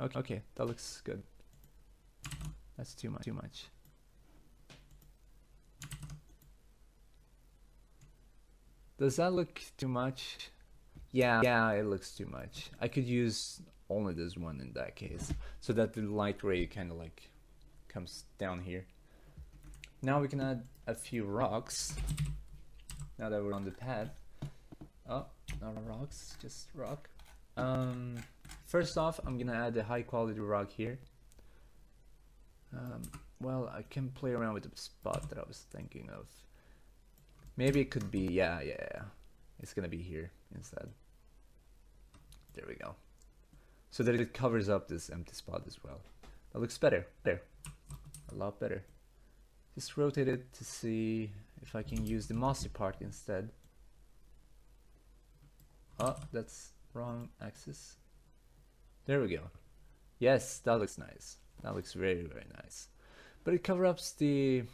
Okay, that looks good. That's too much. Does that look too much? Yeah, it looks too much. I could use only this one in that case, so that the light ray kind of like comes down here. Now we can add a few rocks. Now that we're on the pad. Oh, not rocks, just rock. First off, I'm gonna add a high quality rock here. Well, I can play around with the spot that I was thinking of. Maybe it could be, yeah. It's gonna be here instead. There we go. So that it covers up this empty spot as well. That looks better. There. A lot better. Just rotate it to see if I can use the mossy part instead. Oh, that's wrong axis. There we go. Yes, that looks nice. That looks very, very nice. But it covers up the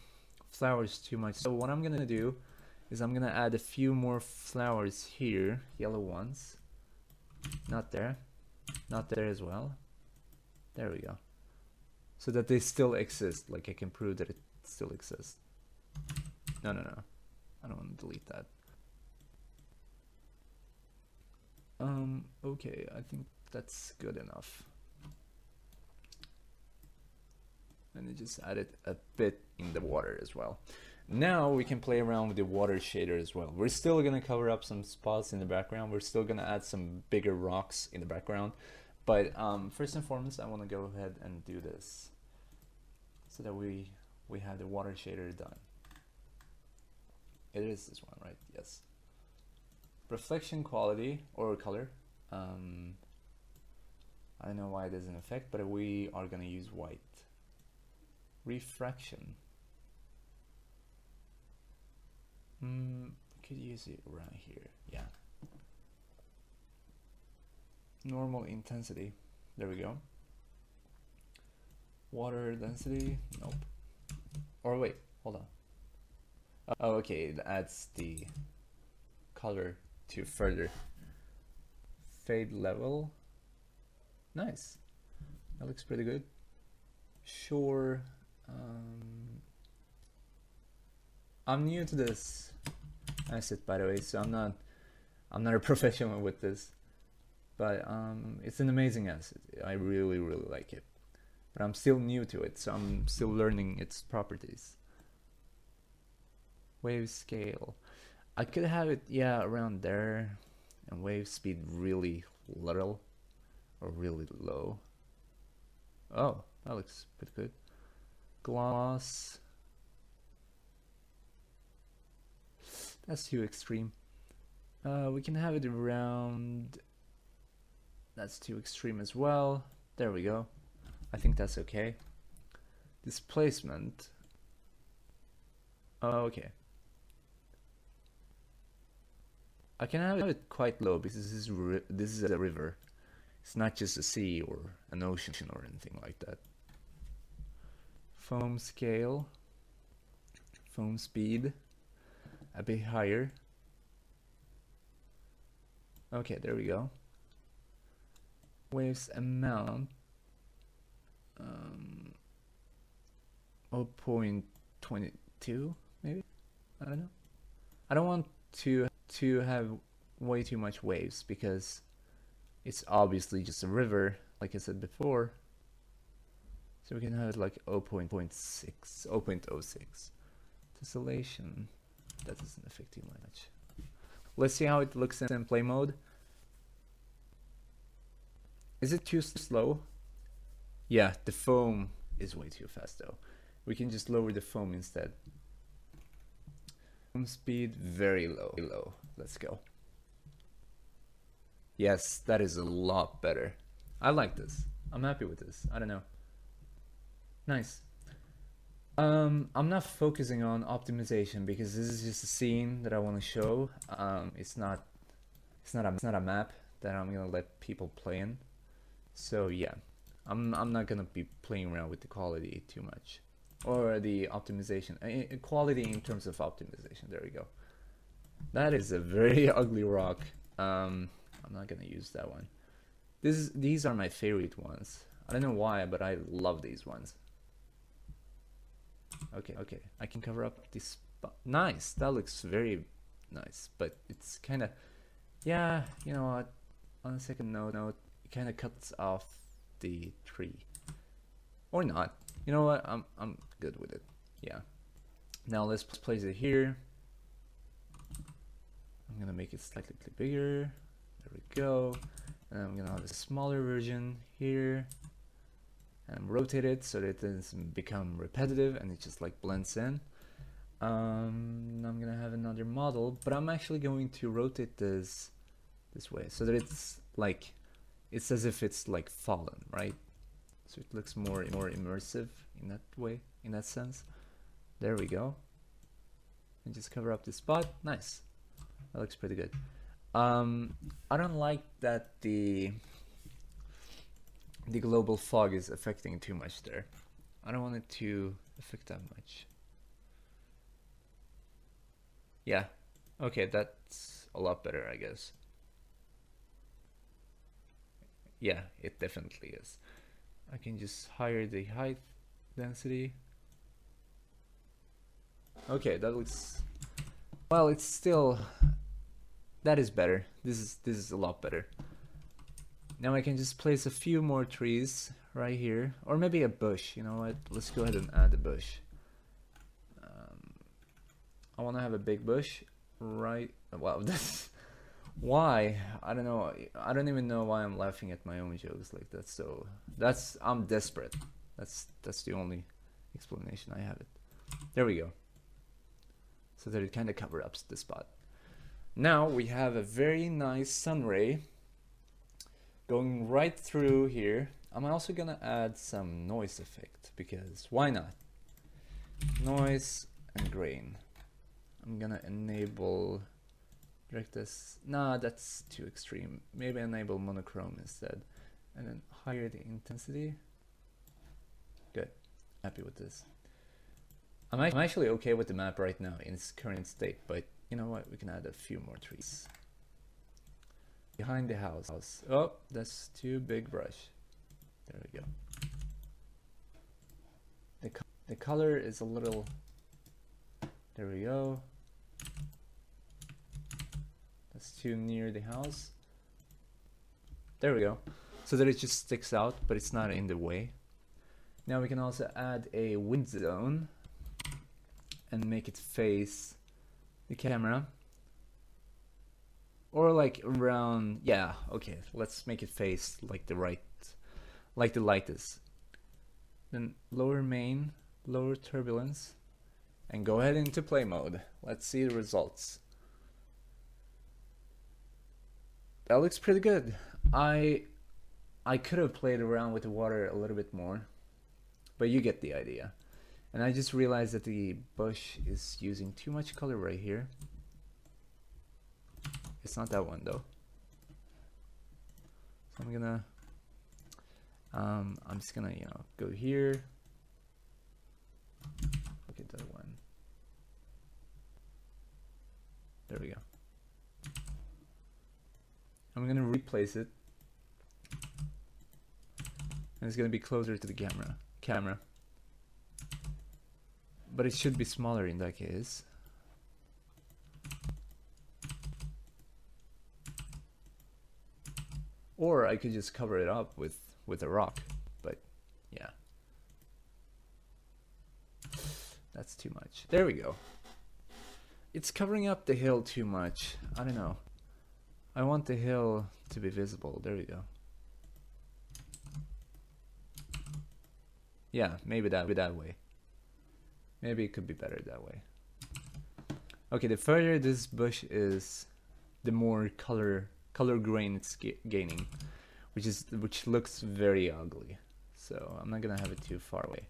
flowers too much. So what I'm gonna do is I'm gonna add a few more flowers here, yellow ones. Not there. Not there as well. There we go. So that they still exist. Like I can prove that it still exists. No. I don't want to delete that. Okay, I think that's good enough. And just add it a bit in the water as well. Now we can play around with the water shader as well. We're still gonna cover up some spots in the background. We're still gonna add some bigger rocks in the background. But first and foremost, I wanna go ahead and do this so that we have the water shader done. It is this one, right? Yes. Reflection quality or color. I don't know why it doesn't affect, but we are gonna use white. Refraction. Could use it around here. Yeah. Normal intensity. There we go. Water density. Nope. Or wait, hold on. Oh, okay. It adds the color to further. Fade level. Nice. That looks pretty good. Sure. I'm new to this asset, by the way, so I'm not a professional with this, but it's an amazing asset. I really like it, but I'm still new to it, so I'm still learning its properties. Wave scale, I could have it, yeah, around there, and wave speed really little or really low. Oh, that looks pretty good. Gloss. That's too extreme. We can have it around. That's too extreme as well. There we go. I think that's okay. Displacement. Oh, okay. I can have it quite low because this is a river. It's not just a sea or an ocean or anything like that. Foam scale. Foam speed. A bit higher. Okay, there we go. Waves amount 0.22 maybe. I don't know. I don't want to have way too much waves because it's obviously just a river, like I said before. So we can have it like 0.06. Tessellation. That doesn't affect too much. Let's see how it looks in play mode. Is it too slow? Yeah, the foam is way too fast though. We can just lower the foam instead. Foam speed very low. Let's go. Yes, that is a lot better. I like this. I'm happy with this. I don't know. Nice. I'm not focusing on optimization because this is just a scene that I want to show. It's not a map that I'm gonna let people play in. So yeah, I'm not gonna be playing around with the quality too much. or the optimization, quality in terms of optimization. There we go. That is a very ugly rock. I'm not gonna use that one. These are my favorite ones. I don't know why, but I love these ones. Okay, I can cover up this spot. Nice, that looks very nice, but it's kind of, yeah, you know what, on a second note, it kind of cuts off the tree. Or not. You know what, I'm good with it. Yeah. Now let's place it here. I'm gonna make it slightly bigger. There we go. And I'm gonna have a smaller version here. And rotate it so that it doesn't become repetitive and it just like blends in. I'm gonna have another model, but I'm actually going to rotate this way so that it's like, it's as if it's like fallen, right? So it looks more immersive in that way, in that sense. There we go. And just cover up this spot. Nice. That looks pretty good. I don't like that the global fog is affecting too much there. I don't want it to affect that much. Yeah, okay, that's a lot better, I guess. Yeah, it definitely is. I can just higher the height density. Okay, that looks, well, it's still, that is better. This is a lot better. Now I can just place a few more trees right here, or maybe a bush. You know what? Let's go ahead and add a bush. I want to have a big bush, right? Wow, that's why. I don't know. I don't even know why I'm laughing at my own jokes like that. So I'm desperate. That's the only explanation I have it. There we go. So that it kind of covers up the spot. Now we have a very nice sun ray going right through here. I'm also gonna add some noise effect because why not? Noise and grain. I'm gonna enable direct this. Nah, that's too extreme. Maybe enable monochrome instead, and then higher the intensity. Good, happy with this. I'm actually okay with the map right now in its current state, but you know what? We can add a few more trees. Behind the house. Oh, that's too big brush. There we go. The color is a little, there we go. That's too near the house. There we go. So that it just sticks out, but it's not in the way. Now we can also add a wind zone and make it face the camera. Or like around, yeah, okay, let's make it face like the right, like the light is. Then lower main, lower turbulence, and go ahead into play mode. Let's see the results. That looks pretty good. I could have played around with the water a little bit more, but you get the idea. And I just realized that the bush is using too much color right here. It's not that one though. So I'm gonna, I'm just gonna, you know, go here. Look at that one. There we go. I'm gonna replace it. And it's gonna be closer to the camera. But it should be smaller in that case. Or I could just cover it up with a rock, but yeah. That's too much. There we go. It's covering up the hill too much. I don't know. I want the hill to be visible. There we go. Yeah, maybe that way. Maybe it could be better that way. Okay, the further this bush is, the more color grain it's gaining, which looks very ugly. So I'm not gonna have it too far away.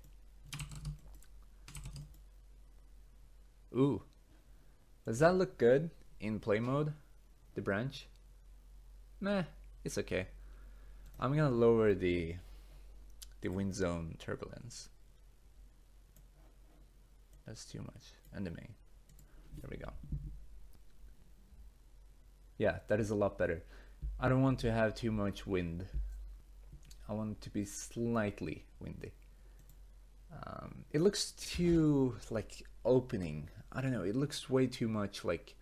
Ooh, does that look good in play mode? The branch? Meh, it's okay. I'm gonna lower the wind zone turbulence. That's too much. And the main. There we go. Yeah, that is a lot better. I don't want to have too much wind. I want it to be slightly windy. It looks too like opening. I don't know. It looks way too much like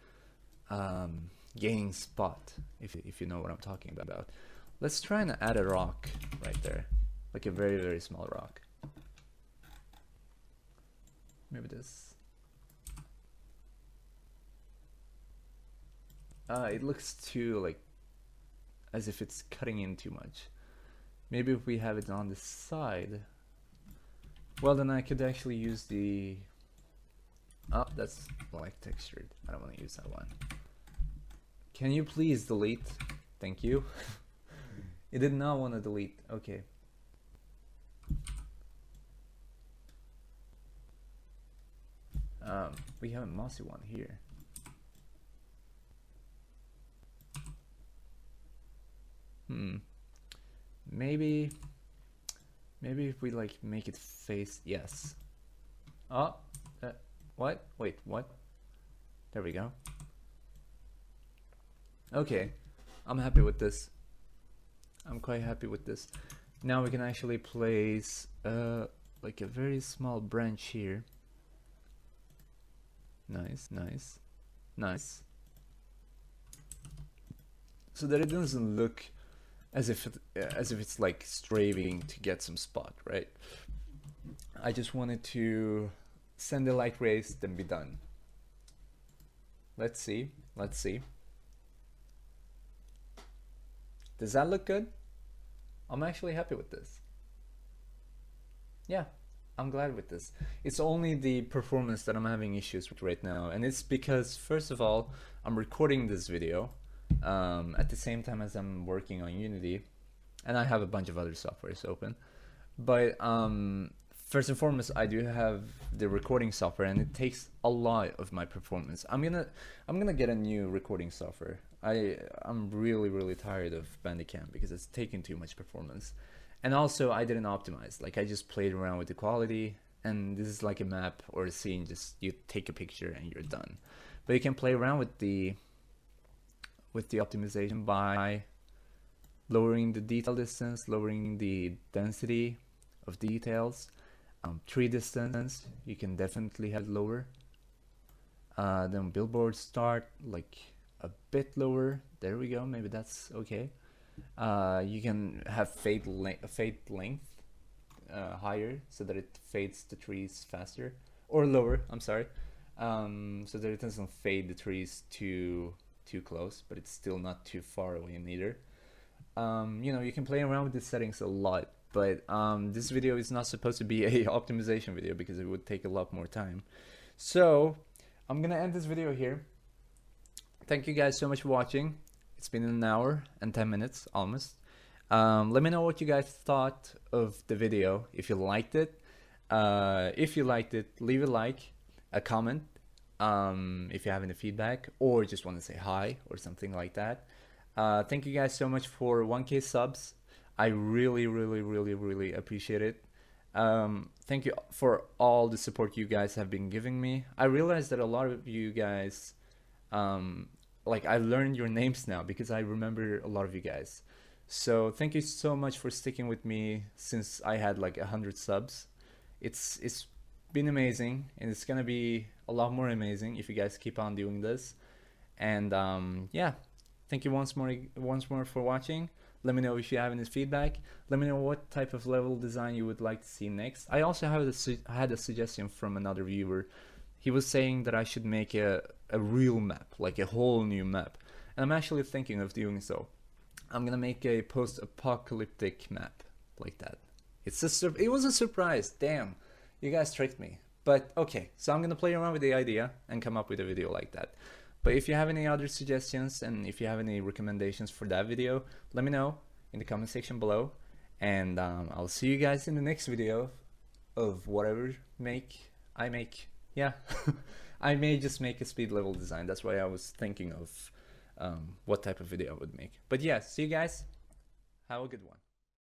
gaining spot. If you know what I'm talking about. Let's try and add a rock right there, like a very, very small rock. Maybe this. It looks too like as if it's cutting in too much. Maybe if we have it on the side, well then I could actually use the, oh, that's black textured. I don't want to use that one. Can you please delete? Thank you. It did not want to delete. Okay. We have a mossy one here. Maybe if we like make it face, yes. Oh, what? Wait, what? There we go. Okay, I'm happy with this. I'm quite happy with this. Now we can actually place like a very small branch here. Nice, nice, nice. So that it doesn't look as if it's like striving to get some spot, right? I just wanted to send the light rays, then be done. Let's see, let's see. Does that look good? I'm actually happy with this. Yeah, I'm glad with this. It's only the performance that I'm having issues with right now, and it's because, first of all, I'm recording this video at the same time as I'm working on Unity, and I have a bunch of other softwares open. But first and foremost, I do have the recording software, and it takes a lot of my performance. I'm gonna get a new recording software. I'm really tired of Bandicam because it's taking too much performance. And also I didn't optimize, like I just played around with the quality, and this is like a map or a scene, just you take a picture and you're done. But you can play around with the optimization by lowering the detail distance, lowering the density of details, tree distance, you can definitely have it lower. Then billboard start like a bit lower, there we go, maybe that's okay. You can have fade length higher so that it fades the trees faster, or lower, I'm sorry, so that it doesn't fade the trees too close, but it's still not too far away neither. You know, you can play around with the settings a lot, but this video is not supposed to be a optimization video because it would take a lot more time. So I'm gonna end this video here. Thank you guys so much for watching. It's been an hour and 10 minutes almost. Let me know what you guys thought of the video. If you liked it, leave a like, a comment, if you have any feedback, or just want to say hi or something like that. Thank you guys so much for 1K subs. I really appreciate it. Thank you for all the support you guys have been giving me. I realized that a lot of you guys, like I learned your names now because I remember a lot of you guys. So thank you so much for sticking with me since I had like 100 subs. It's been amazing, and it's gonna be a lot more amazing if you guys keep on doing this. And yeah, thank you once more for watching. Let me know if you have any feedback. Let me know what type of level design you would like to see next. I also had a suggestion from another viewer. He was saying that I should make a real map, like a whole new map, and I'm actually thinking of doing so. I'm gonna make a post-apocalyptic map like that. It was a surprise. Damn, you guys tricked me. But okay, so I'm gonna play around with the idea and come up with a video like that. But if you have any other suggestions and if you have any recommendations for that video, let me know in the comment section below, and I'll see you guys in the next video of whatever I make. Yeah, I may just make a speed level design. That's why I was thinking of what type of video I would make. But yeah, see you guys. Have a good one.